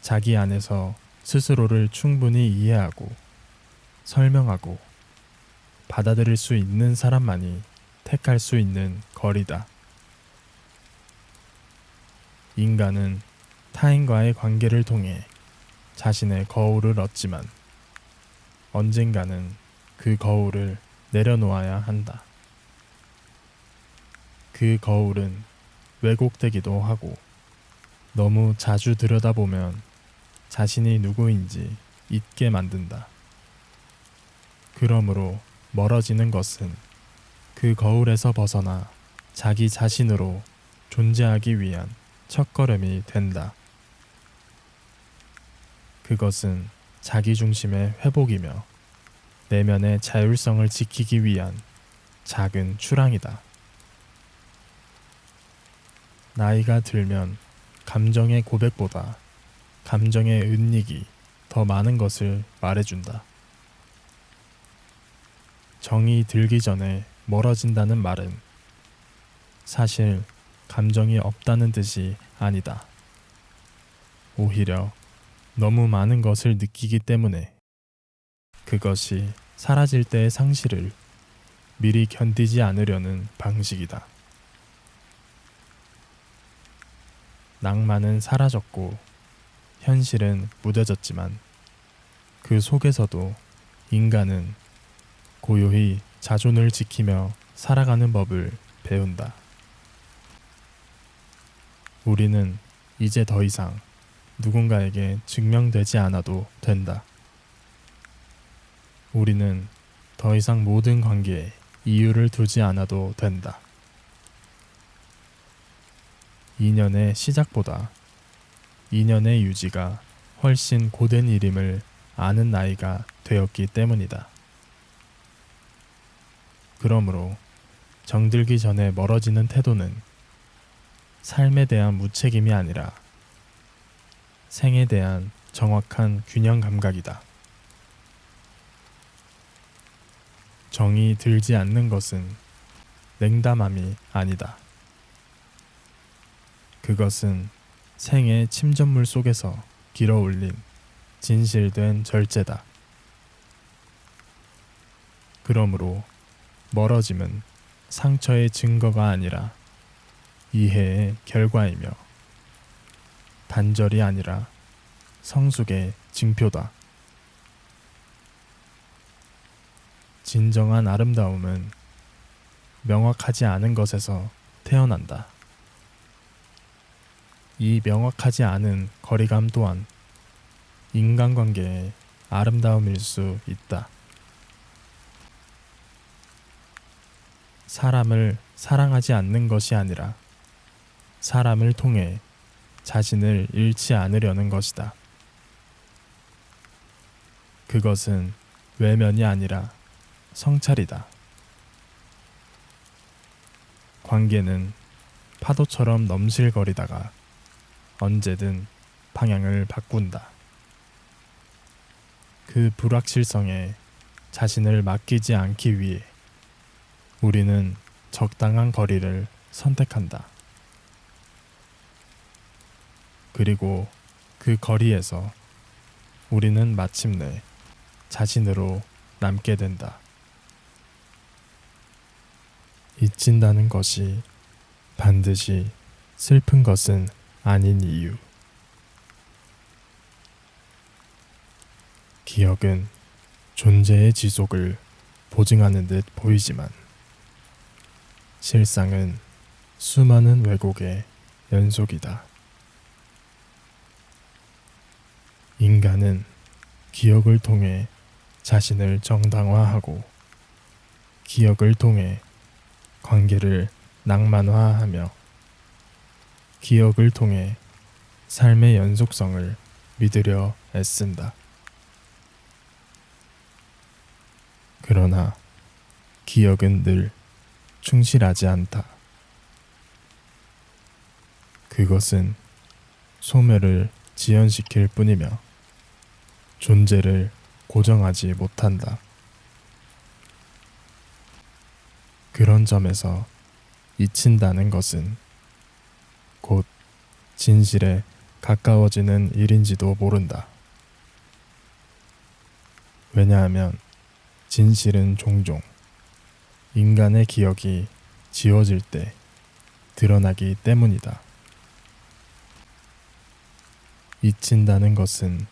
자기 안에서 스스로를 충분히 이해하고 설명하고 받아들일 수 있는 사람만이 택할 수 있는 거리다. 인간은 타인과의 관계를 통해 자신의 거울을 얻지만 언젠가는 그 거울을 내려놓아야 한다. 그 거울은 왜곡되기도 하고 너무 자주 들여다보면 자신이 누구인지 잊게 만든다. 그러므로 멀어지는 것은 그 거울에서 벗어나 자기 자신으로 존재하기 위한 첫걸음이 된다. 그것은 자기중심의 회복이며 내면의 자율성을 지키기 위한 작은 출항이다. 나이가 들면 감정의 고백보다 감정의 은닉이 더 많은 것을 말해준다. 정이 들기 전에 멀어진다는 말은 사실 감정이 없다는 뜻이 아니다. 오히려 너무 많은 것을 느끼기 때문에 그것이 사라질 때의 상실을 미리 견디지 않으려는 방식이다. 낭만은 사라졌고 현실은 무뎌졌지만 그 속에서도 인간은 고요히 자존을 지키며 살아가는 법을 배운다. 우리는 이제 더 이상 누군가에게 증명되지 않아도 된다. 우리는 더 이상 모든 관계에 이유를 두지 않아도 된다. 인연의 시작보다 인연의 유지가 훨씬 고된 일임을 아는 나이가 되었기 때문이다. 그러므로 정들기 전에 멀어지는 태도는 삶에 대한 무책임이 아니라 생에 대한 정확한 균형 감각이다. 정이 들지 않는 것은 냉담함이 아니다. 그것은 생의 침전물 속에서 길어올린 진실된 절제다. 그러므로 멀어짐은 상처의 증거가 아니라 이해의 결과이며 단절이 아니라 성숙의 징표다. 진정한 아름다움은 명확하지 않은 것에서 태어난다. 이 명확하지 않은 거리감 또한 인간관계의 아름다움일 수 있다. 사람을 사랑하지 않는 것이 아니라 사람을 통해 자신을 잃지 않으려는 것이다. 그것은 외면이 아니라 성찰이다. 관계는 파도처럼 넘실거리다가 언제든 방향을 바꾼다. 그 불확실성에 자신을 맡기지 않기 위해 우리는 적당한 거리를 선택한다. 그리고 그 거리에서 우리는 마침내 자신으로 남게 된다. 잊힌다는 것이 반드시 슬픈 것은 아닌 이유. 기억은 존재의 지속을 보증하는 듯 보이지만 실상은 수많은 왜곡의 연속이다. 인간은 기억을 통해 자신을 정당화하고 기억을 통해 관계를 낭만화하며 기억을 통해 삶의 연속성을 믿으려 애쓴다. 그러나 기억은 늘 충실하지 않다. 그것은 소멸을 지연시킬 뿐이며 존재를 고정하지 못한다. 그런 점에서 잊힌다는 것은 곧 진실에 가까워지는 일인지도 모른다. 왜냐하면 진실은 종종 인간의 기억이 지워질 때 드러나기 때문이다. 잊힌다는 것은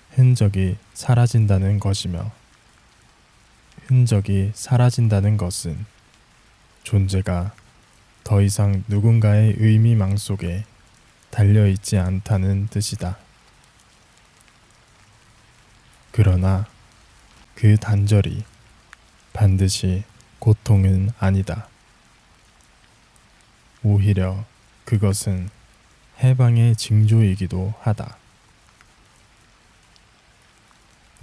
흔적이 사라진다는 것이며 흔적이 사라진다는 것은 존재가 더 이상 누군가의 의미망 속에 달려있지 않다는 뜻이다. 그러나 그 단절이 반드시 고통은 아니다. 오히려 그것은 해방의 징조이기도 하다.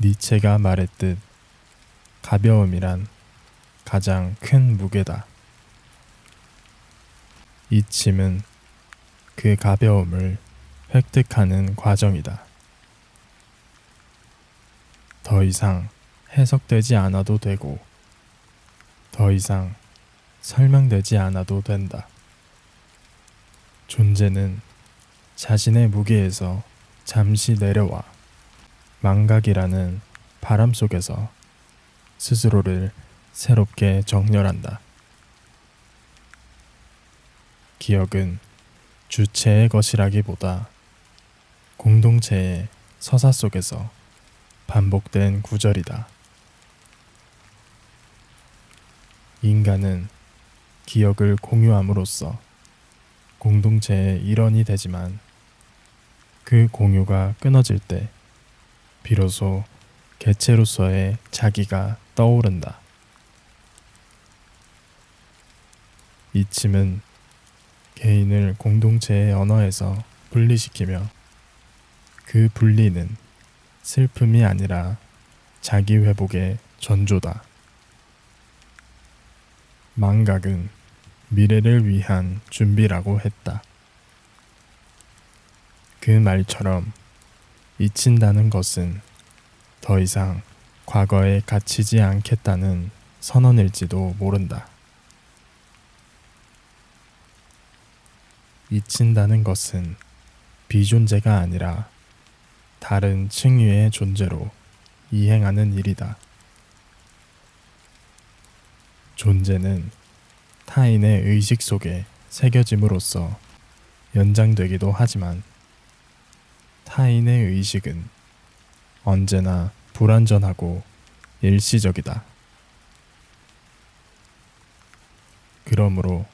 니체가 말했듯 가벼움이란 가장 큰 무게다. 잊힘은 그 가벼움을 획득하는 과정이다. 더 이상 해석되지 않아도 되고 더 이상 설명되지 않아도 된다. 존재는 자신의 무게에서 잠시 내려와 망각이라는 바람 속에서 스스로를 새롭게 정렬한다. 기억은 주체의 것이라기보다 공동체의 서사 속에서 반복된 구절이다. 인간은 기억을 공유함으로써 공동체의 일원이 되지만 그 공유가 끊어질 때 비로소 개체로서의 자기가 떠오른다. 이침은 개인을 공동체의 언어에서 분리시키며 그 분리는 슬픔이 아니라 자기 회복의 전조다. 망각은 미래를 위한 준비라고 했다. 그 말처럼 잊힌다는 것은 더 이상 과거에 갇히지 않겠다는 선언일지도 모른다. 잊힌다는 것은 비존재가 아니라 다른 층위의 존재로 이행하는 일이다. 존재는 타인의 의식 속에 새겨짐으로써 연장되기도 하지만 타인의 의식은 언제나 불완전하고 일시적이다. 그러므로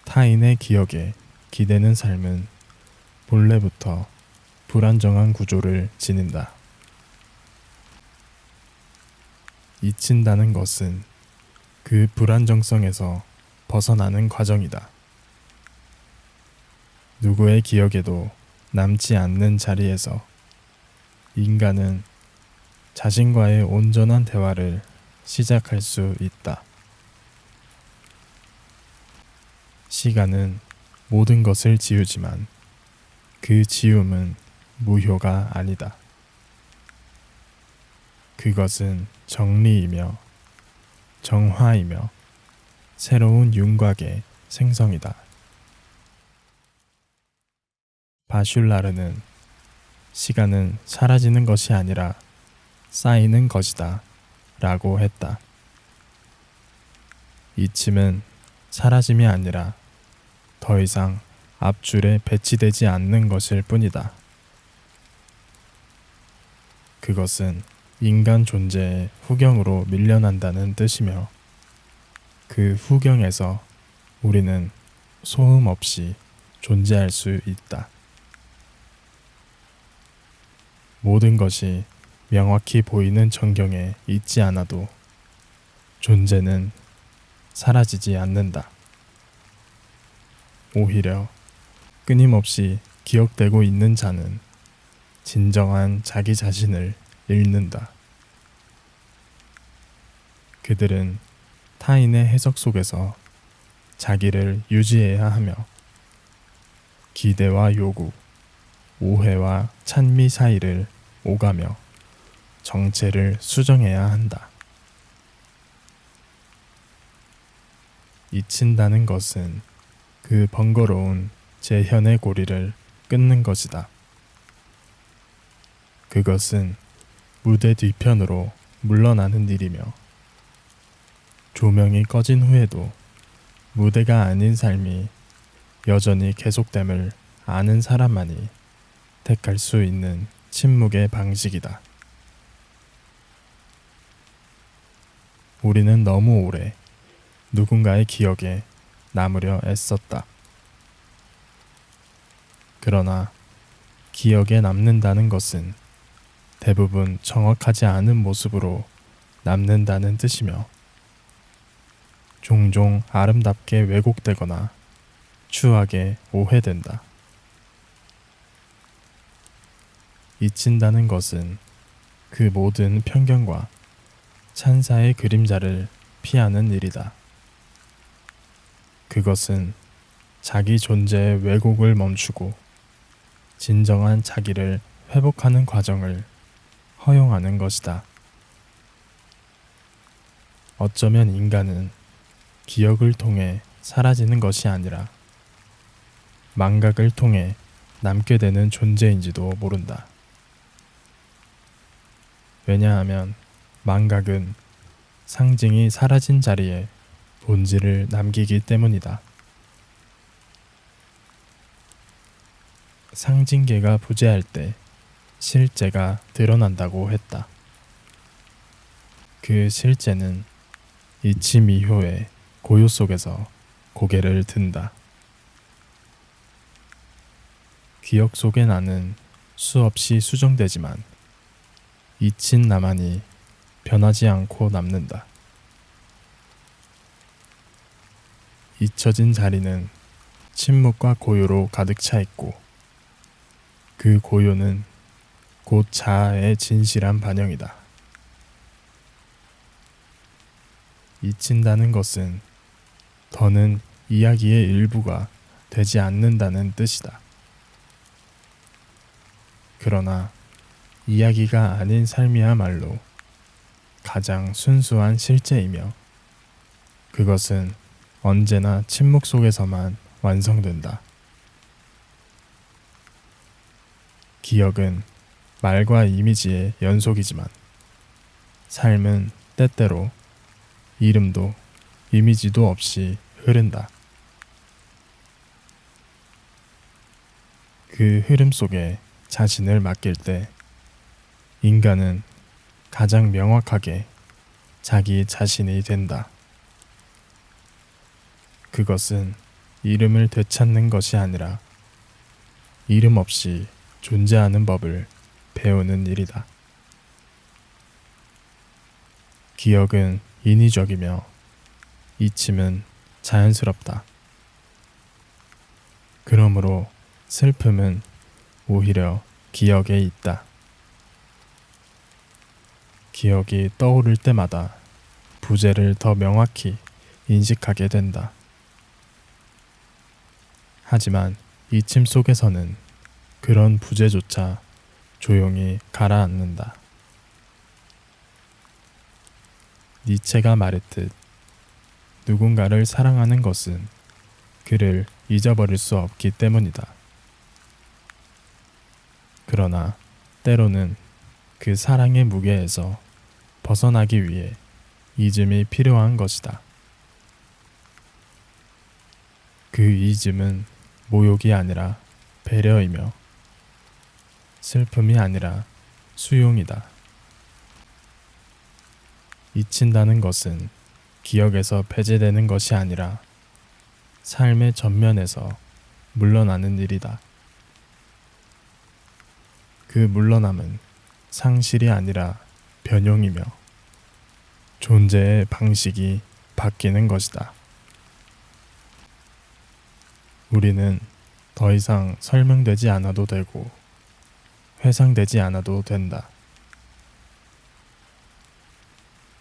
타인의 기억에 기대는 삶은 본래부터 불안정한 구조를 지닌다. 잊힌다는 것은 그 불안정성에서 벗어나는 과정이다. 누구의 기억에도 남지 않는 자리에서 인간은 자신과의 온전한 대화를 시작할 수 있다. 시간은 모든 것을 지우지만 그 지움은 무효가 아니다. 그것은 정리이며 정화이며 새로운 윤곽의 생성이다. 바슐라르는 시간은 사라지는 것이 아니라 쌓이는 것이다 라고 했다. 잊힘은 사라짐이 아니라 더 이상 앞줄에 배치되지 않는 것일 뿐이다. 그것은 인간 존재의 후경으로 밀려난다는 뜻이며 그 후경에서 우리는 소음 없이 존재할 수 있다. 모든 것이 명확히 보이는 전경에 있지 않아도 존재는 사라지지 않는다. 오히려 끊임없이 기억되고 있는 자는 진정한 자기 자신을 잃는다. 그들은 타인의 해석 속에서 자기를 유지해야 하며 기대와 요구, 오해와 찬미 사이를 오가며 정체를 수정해야 한다. 잊힌다는 것은 그 번거로운 재현의 고리를 끊는 것이다. 그것은 무대 뒤편으로 물러나는 일이며 조명이 꺼진 후에도 무대가 아닌 삶이 여전히 계속됨을 아는 사람만이 택할 수 있는 침묵의 방식이다. 우리는 너무 오래 누군가의 기억에 남으려 애썼다. 그러나 기억에 남는다는 것은 대부분 정확하지 않은 모습으로 남는다는 뜻이며 종종 아름답게 왜곡되거나 추하게 오해된다. 잊힌다는 것은 그 모든 편견과 찬사의 그림자를 피하는 일이다. 그것은 자기 존재의 왜곡을 멈추고 진정한 자기를 회복하는 과정을 허용하는 것이다. 어쩌면 인간은 기억을 통해 사라지는 것이 아니라 망각을 통해 남게 되는 존재인지도 모른다. 왜냐하면 망각은 상징이 사라진 자리에 본질을 남기기 때문이다. 상징계가 부재할 때 실제가 드러난다고 했다. 그 실제는 이치미효의 고요 속에서 고개를 든다. 기억 속의 나는 수없이 수정되지만 잊힌 나만이 변하지 않고 남는다. 잊혀진 자리는 침묵과 고요로 가득 차 있고 그 고요는 곧 자아의 진실한 반영이다. 잊힌다는 것은 더는 이야기의 일부가 되지 않는다는 뜻이다. 그러나 이야기가 아닌 삶이야말로 가장 순수한 실제이며 그것은 언제나 침묵 속에서만 완성된다. 기억은 말과 이미지의 연속이지만 삶은 때때로 이름도 이미지도 없이 흐른다. 그 흐름 속에 자신을 맡길 때 인간은 가장 명확하게 자기 자신이 된다. 그것은 이름을 되찾는 것이 아니라 이름 없이 존재하는 법을 배우는 일이다. 기억은 인위적이며 잊힘은 자연스럽다. 그러므로 슬픔은 오히려 기억에 있다. 기억이 떠오를 때마다 부재를 더 명확히 인식하게 된다. 하지만 잊힘 속에서는 그런 부재조차 조용히 가라앉는다. 니체가 말했듯 누군가를 사랑하는 것은 그를 잊어버릴 수 없기 때문이다. 그러나 때로는 그 사랑의 무게에서 벗어나기 위해 잊음이 필요한 것이다. 그 잊음은 모욕이 아니라 배려이며 슬픔이 아니라 수용이다. 잊힌다는 것은 기억에서 배제되는 것이 아니라 삶의 전면에서 물러나는 일이다. 그 물러남은 상실이 아니라 변용이며 존재의 방식이 바뀌는 것이다. 우리는 더 이상 설명되지 않아도 되고 회상되지 않아도 된다.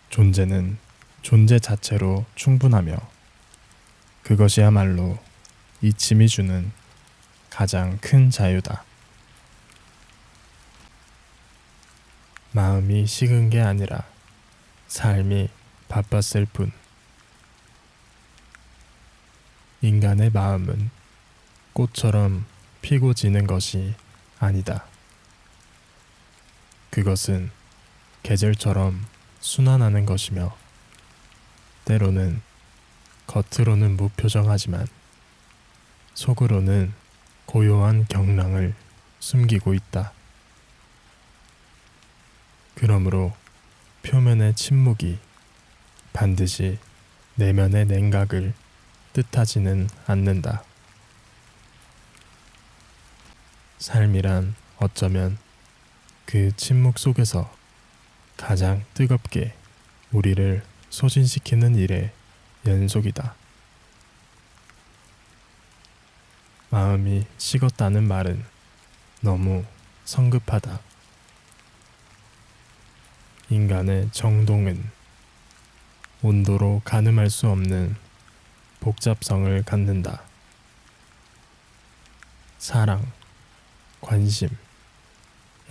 존재는 존재 자체로 충분하며 그것이야말로 잊힘이 주는 가장 큰 자유다. 마음이 식은 게 아니라 삶이 바빴을 뿐. 인간의 마음은 꽃처럼 피고 지는 것이 아니다. 그것은 계절처럼 순환하는 것이며 때로는 겉으로는 무표정하지만 속으로는 고요한 경랑을 숨기고 있다. 그러므로 표면의 침묵이 반드시 내면의 냉각을 뜻하지는 않는다. 삶이란 어쩌면 그 침묵 속에서 가장 뜨겁게 우리를 소진시키는 일의 연속이다. 마음이 식었다는 말은 너무 성급하다. 인간의 정동은 온도로 가늠할 수 없는 복잡성을 갖는다. 사랑, 관심,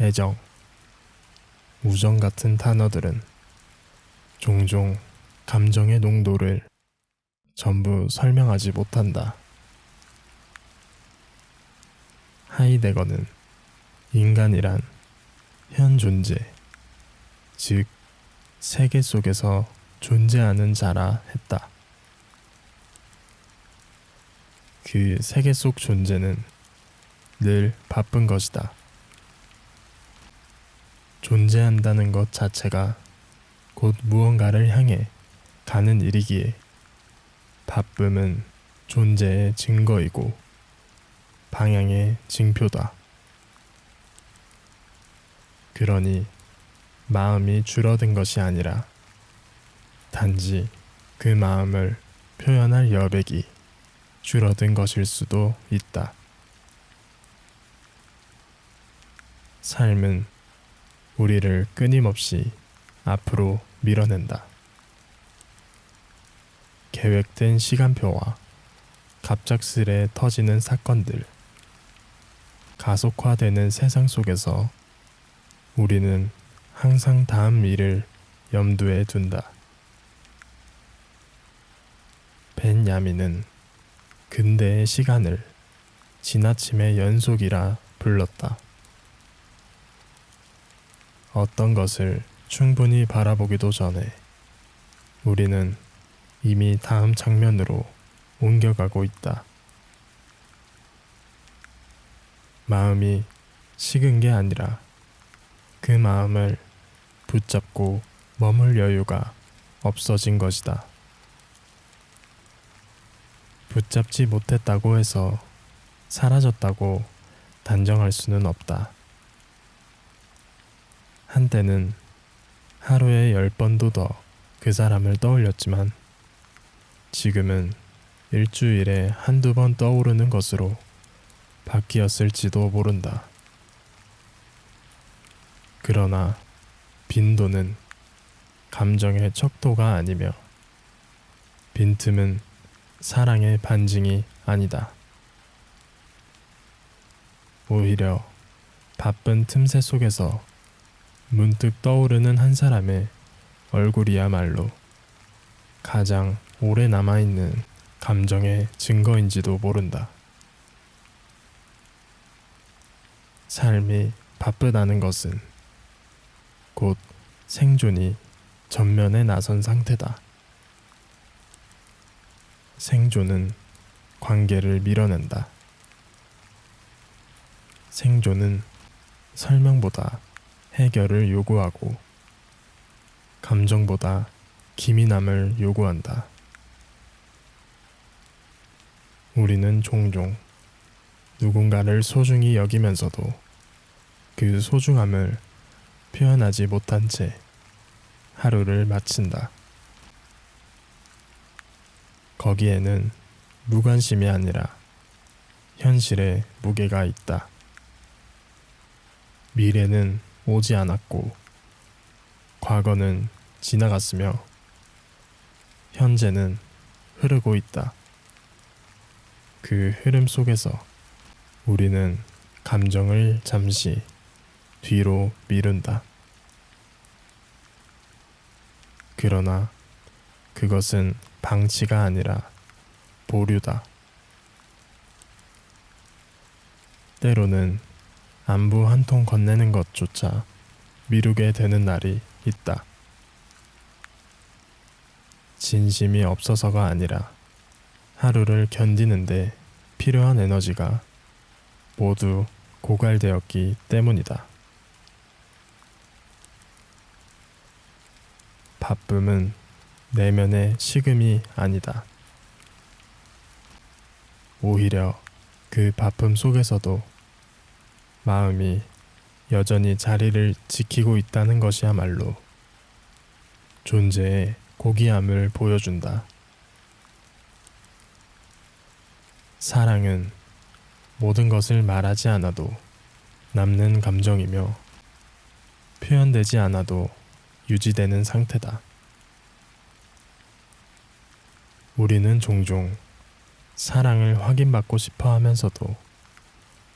애정, 우정 같은 단어들은 종종 감정의 농도를 전부 설명하지 못한다. 하이데거는 인간이란 현 존재, 즉 세계 속에서 존재하는 자라 했다. 그 세계 속 존재는 늘 바쁜 것이다. 존재한다는 것 자체가 곧 무언가를 향해 가는 일이기에 바쁨은 존재의 증거이고 방향의 징표다. 그러니 마음이 줄어든 것이 아니라 단지 그 마음을 표현할 여백이 줄어든 것일 수도 있다. 삶은 우리를 끊임없이 앞으로 밀어낸다. 계획된 시간표와 갑작스레 터지는 사건들, 가속화되는 세상 속에서 우리는 항상 다음 일을 염두에 둔다. 벤야민은 근대의 시간을 지나침의 연속이라 불렀다. 어떤 것을 충분히 바라보기도 전에 우리는 이미 다음 장면으로 옮겨가고 있다. 마음이 식은 게 아니라 그 마음을 붙잡고 머물 여유가 없어진 것이다. 붙잡지 못했다고 해서 사라졌다고 단정할 수는 없다. 한때는 하루에 10번도 더 그 사람을 떠올렸지만 지금은 일주일에 한두 번 떠오르는 것으로 바뀌었을지도 모른다. 그러나 빈도는 감정의 척도가 아니며 빈틈은 사랑의 반증이 아니다. 오히려 바쁜 틈새 속에서 문득 떠오르는 한 사람의 얼굴이야말로 가장 오래 남아있는 감정의 증거인지도 모른다. 삶이 바쁘다는 것은 곧 생존이 전면에 나선 상태다. 생존은 관계를 밀어낸다. 생존은 설명보다 해결을 요구하고 감정보다 기민함을 요구한다. 우리는 종종 누군가를 소중히 여기면서도 그 소중함을 표현하지 못한 채 하루를 마친다. 거기에는 무관심이 아니라 현실의 무게가 있다. 미래는 오지 않았고 과거는 지나갔으며 현재는 흐르고 있다. 그 흐름 속에서 우리는 감정을 잠시 뒤로 미룬다. 그러나 그것은 방치가 아니라 보류다. 때로는 안부 한 통 건네는 것조차 미루게 되는 날이 있다. 진심이 없어서가 아니라 하루를 견디는데 필요한 에너지가 모두 고갈되었기 때문이다. 바쁨은 내면의 식음이 아니다. 오히려 그 바쁨 속에서도 마음이 여전히 자리를 지키고 있다는 것이야말로 존재의 고귀함을 보여준다. 사랑은 모든 것을 말하지 않아도 남는 감정이며 표현되지 않아도 유지되는 상태다. 우리는 종종 사랑을 확인받고 싶어 하면서도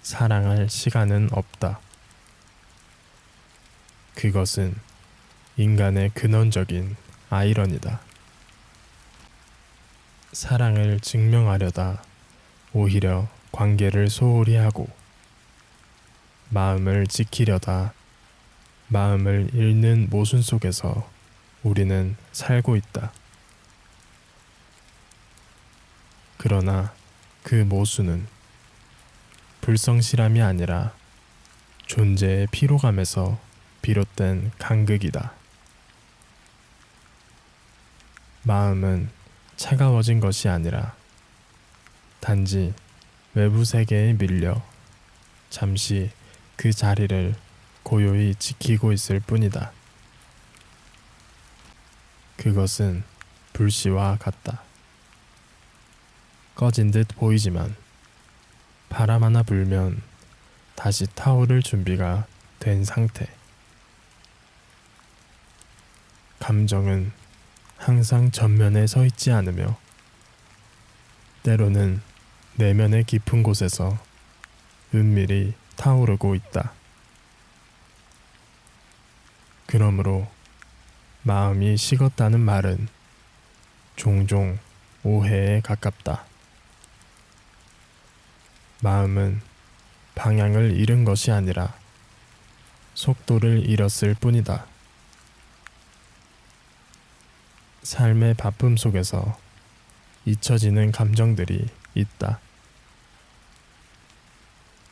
사랑할 시간은 없다. 그것은 인간의 근원적인 아이러니다. 사랑을 증명하려다 오히려 관계를 소홀히 하고 마음을 지키려다 마음을 잃는 모순 속에서 우리는 살고 있다. 그러나 그 모순은 불성실함이 아니라 존재의 피로감에서 비롯된 간극이다. 마음은 차가워진 것이 아니라 단지 외부 세계에 밀려 잠시 그 자리를 고요히 지키고 있을 뿐이다. 그것은 불씨와 같다. 꺼진 듯 보이지만 바람 하나 불면 다시 타오를 준비가 된 상태. 감정은 항상 전면에 서 있지 않으며 때로는 내면의 깊은 곳에서 은밀히 타오르고 있다. 그러므로 마음이 식었다는 말은 종종 오해에 가깝다. 마음은 방향을 잃은 것이 아니라 속도를 잃었을 뿐이다. 삶의 바쁨 속에서 잊혀지는 감정들이 있다.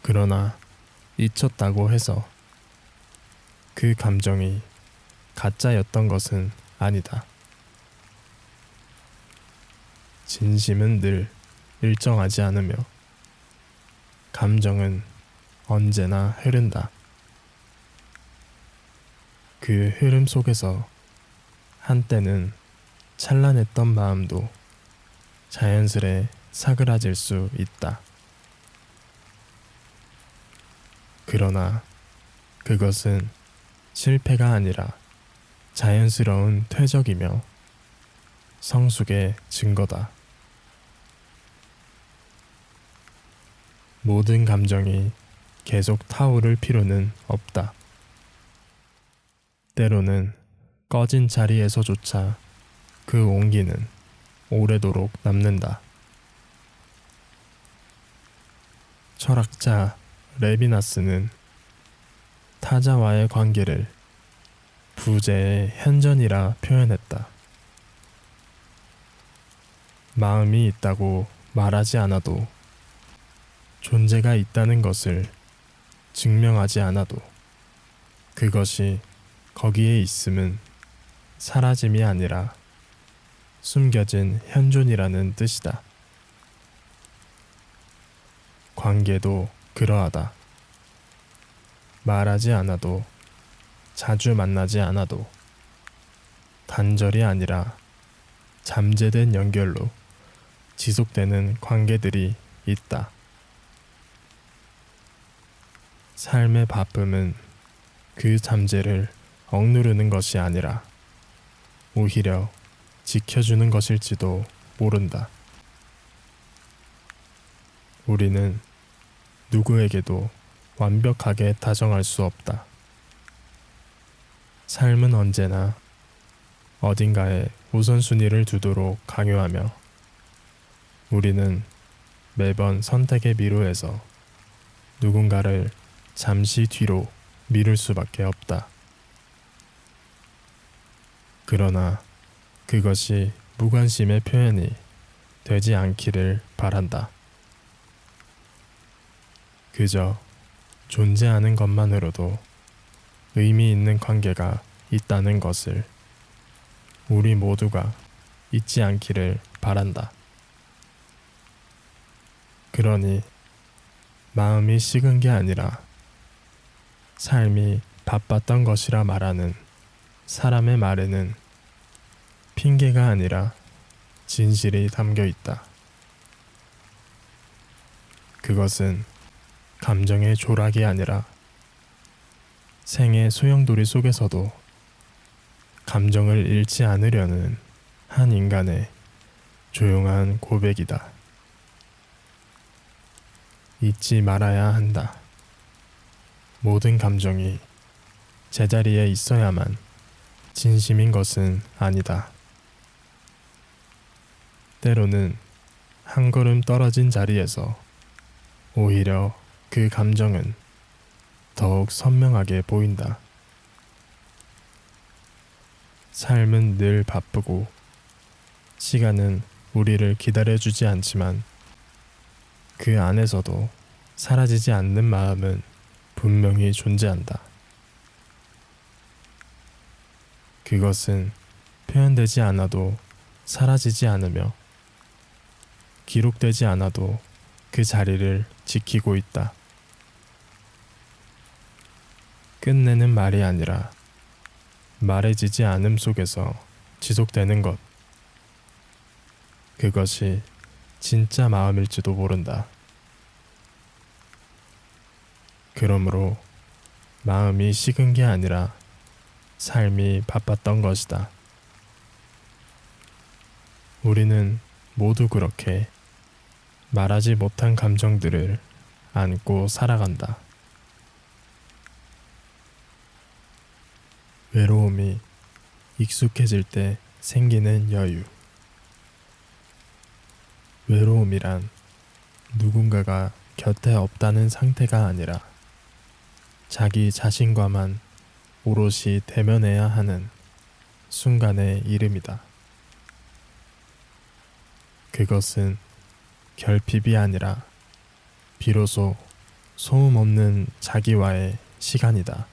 그러나 잊혔다고 해서 그 감정이 가짜였던 것은 아니다. 진심은 늘 일정하지 않으며 감정은 언제나 흐른다. 그 흐름 속에서 한때는 찬란했던 마음도 자연스레 사그라질 수 있다. 그러나 그것은 실패가 아니라 자연스러운 퇴적이며 성숙의 증거다. 모든 감정이 계속 타오를 필요는 없다. 때로는 꺼진 자리에서조차 그 온기는 오래도록 남는다. 철학자 레비나스는 타자와의 관계를 부재의 현전이라 표현했다. 마음이 있다고 말하지 않아도 존재가 있다는 것을 증명하지 않아도 그것이 거기에 있음은 사라짐이 아니라 숨겨진 현존이라는 뜻이다. 관계도 그러하다. 말하지 않아도 자주 만나지 않아도 단절이 아니라 잠재된 연결로 지속되는 관계들이 있다. 삶의 바쁨은 그 잠재를 억누르는 것이 아니라 오히려 지켜주는 것일지도 모른다. 우리는 누구에게도 완벽하게 다정할 수 없다. 삶은 언제나 어딘가에 우선순위를 두도록 강요하며 우리는 매번 선택의 미루에서 누군가를 잠시 뒤로 미룰 수밖에 없다. 그러나 그것이 무관심의 표현이 되지 않기를 바란다. 그저 존재하는 것만으로도 의미 있는 관계가 있다는 것을 우리 모두가 잊지 않기를 바란다. 그러니 마음이 식은 게 아니라 삶이 바빴던 것이라 말하는 사람의 말에는 핑계가 아니라 진실이 담겨 있다. 그것은 감정의 조락이 아니라 생의 소용돌이 속에서도 감정을 잃지 않으려는 한 인간의 조용한 고백이다. 잊지 말아야 한다. 모든 감정이 제자리에 있어야만 진심인 것은 아니다. 때로는 한 걸음 떨어진 자리에서 오히려 그 감정은 더욱 선명하게 보인다. 삶은 늘 바쁘고 시간은 우리를 기다려주지 않지만 그 안에서도 사라지지 않는 마음은 분명히 존재한다. 그것은 표현되지 않아도 사라지지 않으며 기록되지 않아도 그 자리를 지키고 있다. 끝내는 말이 아니라 말해지지 않음 속에서 지속되는 것. 그것이 진짜 마음일지도 모른다. 그러므로 마음이 식은 게 아니라 삶이 바빴던 것이다. 우리는 모두 그렇게 말하지 못한 감정들을 안고 살아간다. 외로움이 익숙해질 때 생기는 여유. 외로움이란 누군가가 곁에 없다는 상태가 아니라 자기 자신과만 오롯이 대면해야 하는 순간의 이름이다. 그것은 결핍이 아니라 비로소 소음 없는 자기와의 시간이다.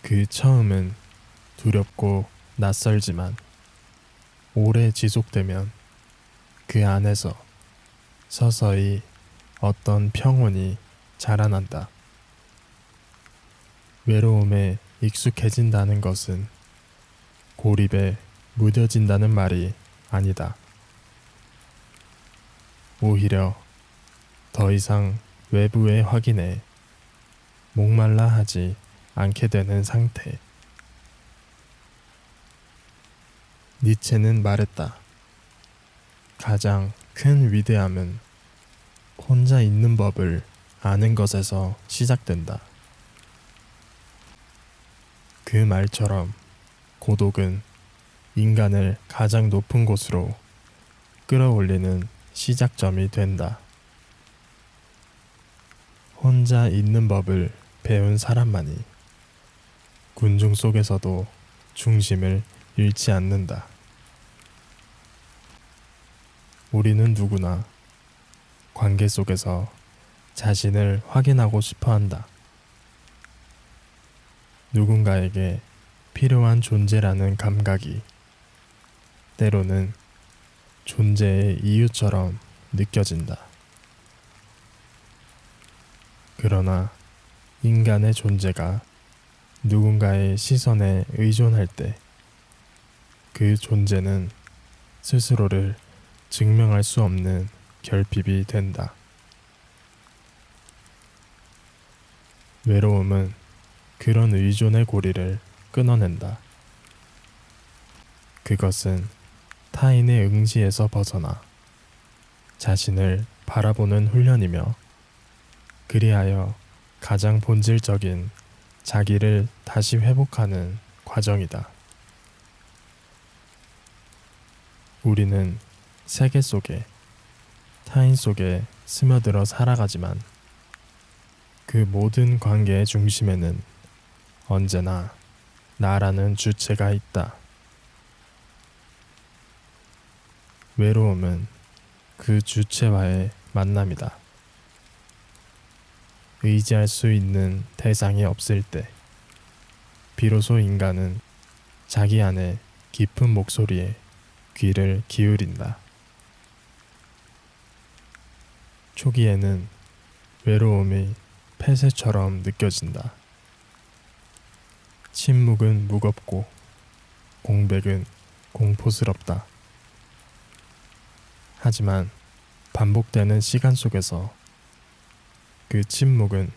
그 처음은 두렵고 낯설지만 오래 지속되면 그 안에서 서서히 어떤 평온이 자라난다. 외로움에 익숙해진다는 것은 고립에 무뎌진다는 말이 아니다. 오히려 더 이상 외부의 확인에 목말라 하지 않게 되는 상태. 니체는 말했다. 가장 큰 위대함은 혼자 있는 법을 아는 것에서 시작된다. 그 말처럼 고독은 인간을 가장 높은 곳으로 끌어올리는 시작점이 된다. 혼자 있는 법을 배운 사람만이 군중 속에서도 중심을 잃지 않는다. 우리는 누구나 관계 속에서 자신을 확인하고 싶어 한다. 누군가에게 필요한 존재라는 감각이 때로는 존재의 이유처럼 느껴진다. 그러나 인간의 존재가 누군가의 시선에 의존할 때 그 존재는 스스로를 증명할 수 없는 결핍이 된다. 외로움은 그런 의존의 고리를 끊어낸다. 그것은 타인의 응시에서 벗어나 자신을 바라보는 훈련이며 그리하여 가장 본질적인 자기를 다시 회복하는 과정이다. 우리는 세계 속에 타인 속에 스며들어 살아가지만 그 모든 관계의 중심에는 언제나 나라는 주체가 있다. 외로움은 그 주체와의 만남이다. 의지할 수 있는 대상이 없을 때 비로소 인간은 자기 안의 깊은 목소리에 귀를 기울인다. 초기에는 외로움이 폐쇄처럼 느껴진다. 침묵은 무겁고 공백은 공포스럽다. 하지만 반복되는 시간 속에서 그 침묵은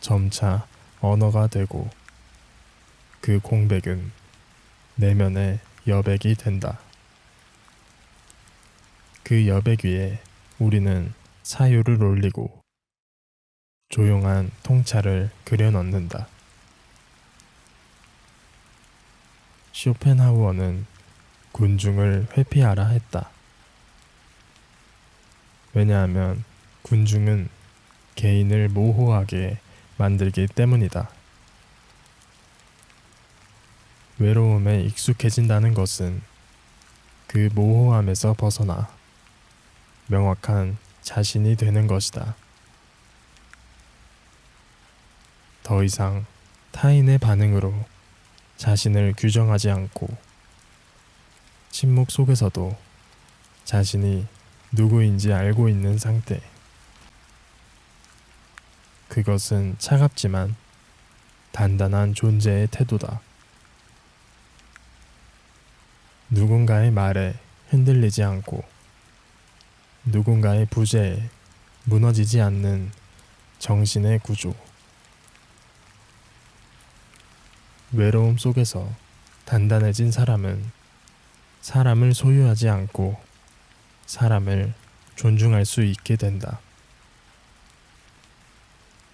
점차 언어가 되고 그 공백은 내면의 여백이 된다. 그 여백 위에 우리는 사유를 올리고 조용한 통찰을 그려넣는다. 쇼펜하우어는 군중을 회피하라 했다. 왜냐하면 군중은 개인을 모호하게 만들기 때문이다. 외로움에 익숙해진다는 것은 그 모호함에서 벗어나 명확한 자신이 되는 것이다. 더 이상 타인의 반응으로 자신을 규정하지 않고 침묵 속에서도 자신이 누구인지 알고 있는 상태. 그것은 차갑지만 단단한 존재의 태도다. 누군가의 말에 흔들리지 않고 누군가의 부재에 무너지지 않는 정신의 구조. 외로움 속에서 단단해진 사람은 사람을 소유하지 않고 사람을 존중할 수 있게 된다.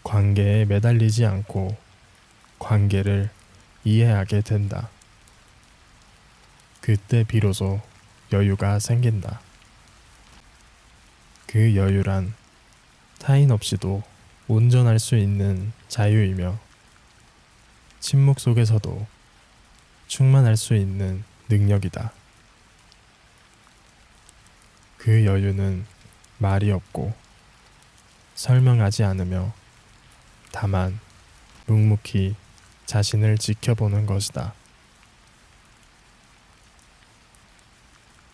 관계에 매달리지 않고 관계를 이해하게 된다. 그때 비로소 여유가 생긴다. 그 여유란 타인 없이도 온전할 수 있는 자유이며 침묵 속에서도 충만할 수 있는 능력이다. 그 여유는 말이 없고 설명하지 않으며 다만 묵묵히 자신을 지켜보는 것이다.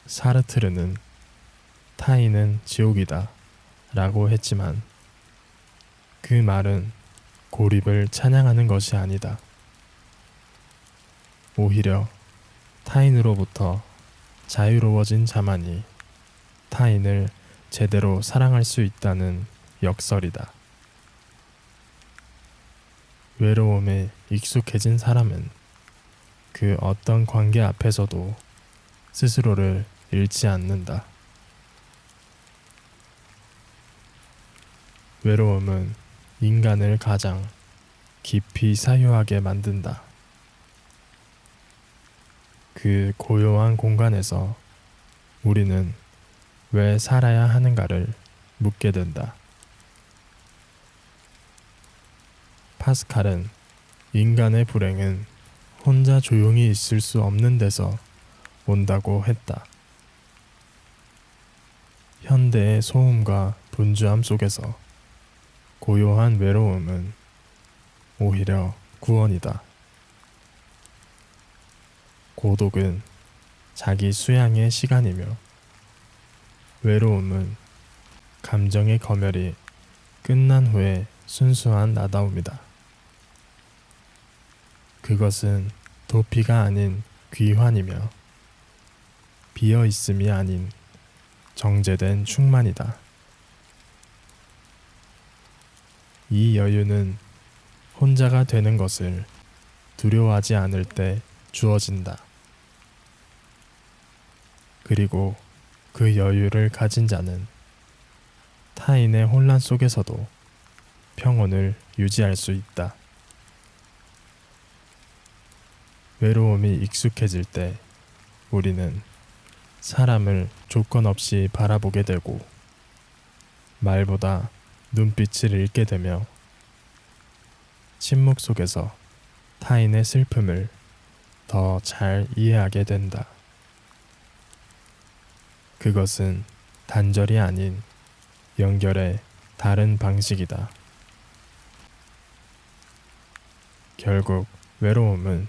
사르트르는 타인은 지옥이다 라고 했지만 그 말은 고립을 찬양하는 것이 아니다. 오히려 타인으로부터 자유로워진 자만이 타인을 제대로 사랑할 수 있다는 역설이다. 외로움에 익숙해진 사람은 그 어떤 관계 앞에서도 스스로를 잃지 않는다. 외로움은 인간을 가장 깊이 사유하게 만든다. 그 고요한 공간에서 우리는 왜 살아야 하는가를 묻게 된다. 파스칼은 인간의 불행은 혼자 조용히 있을 수 없는 데서 온다고 했다. 현대의 소음과 분주함 속에서 고요한 외로움은 오히려 구원이다. 고독은 자기 수양의 시간이며 외로움은 감정의 검열이 끝난 후에 순수한 나다움이다. 그것은 도피가 아닌 귀환이며 비어있음이 아닌 정제된 충만이다. 이 여유는 혼자가 되는 것을 두려워하지 않을 때 주어진다. 그리고 그 여유를 가진 자는 타인의 혼란 속에서도 평온을 유지할 수 있다. 외로움이 익숙해질 때 우리는 사람을 조건 없이 바라보게 되고 말보다 눈빛을 읽게 되며 침묵 속에서 타인의 슬픔을 더 잘 이해하게 된다. 그것은 단절이 아닌 연결의 다른 방식이다. 결국 외로움은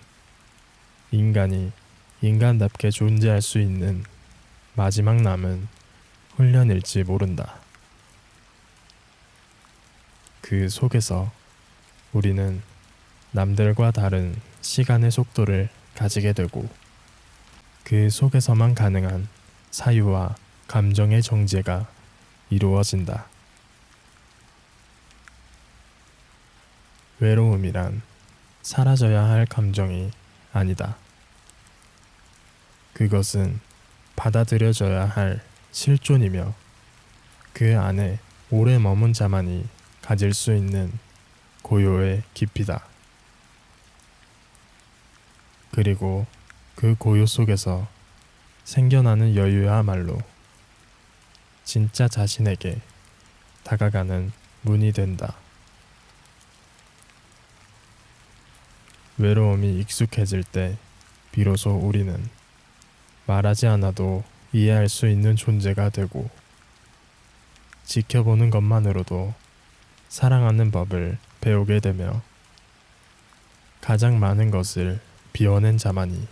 인간이 인간답게 존재할 수 있는 마지막 남은 훈련일지 모른다. 그 속에서 우리는 남들과 다른 시간의 속도를 가지게 되고 그 속에서만 가능한 사유와 감정의 정제가 이루어진다. 외로움이란 사라져야 할 감정이 아니다. 그것은 받아들여져야 할 실존이며 그 안에 오래 머문 자만이 가질 수 있는 고요의 깊이다. 그리고 그 고요 속에서 생겨나는 여유야말로 진짜 자신에게 다가가는 문이 된다. 외로움이 익숙해질 때 비로소 우리는 말하지 않아도 이해할 수 있는 존재가 되고 지켜보는 것만으로도 사랑하는 법을 배우게 되며 가장 많은 것을 비워낸 자만이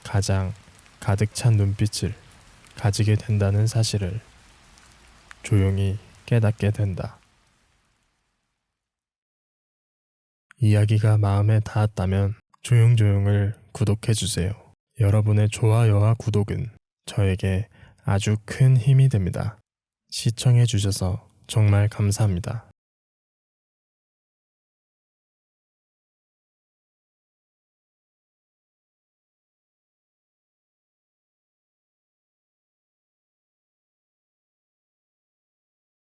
가장 가득 찬 눈빛을 가지게 된다는 사실을 조용히 깨닫게 된다. 이야기가 마음에 닿았다면 조용조용을 구독해주세요. 여러분의 좋아요와 구독은 저에게 아주 큰 힘이 됩니다. 시청해 주셔서 정말 감사합니다.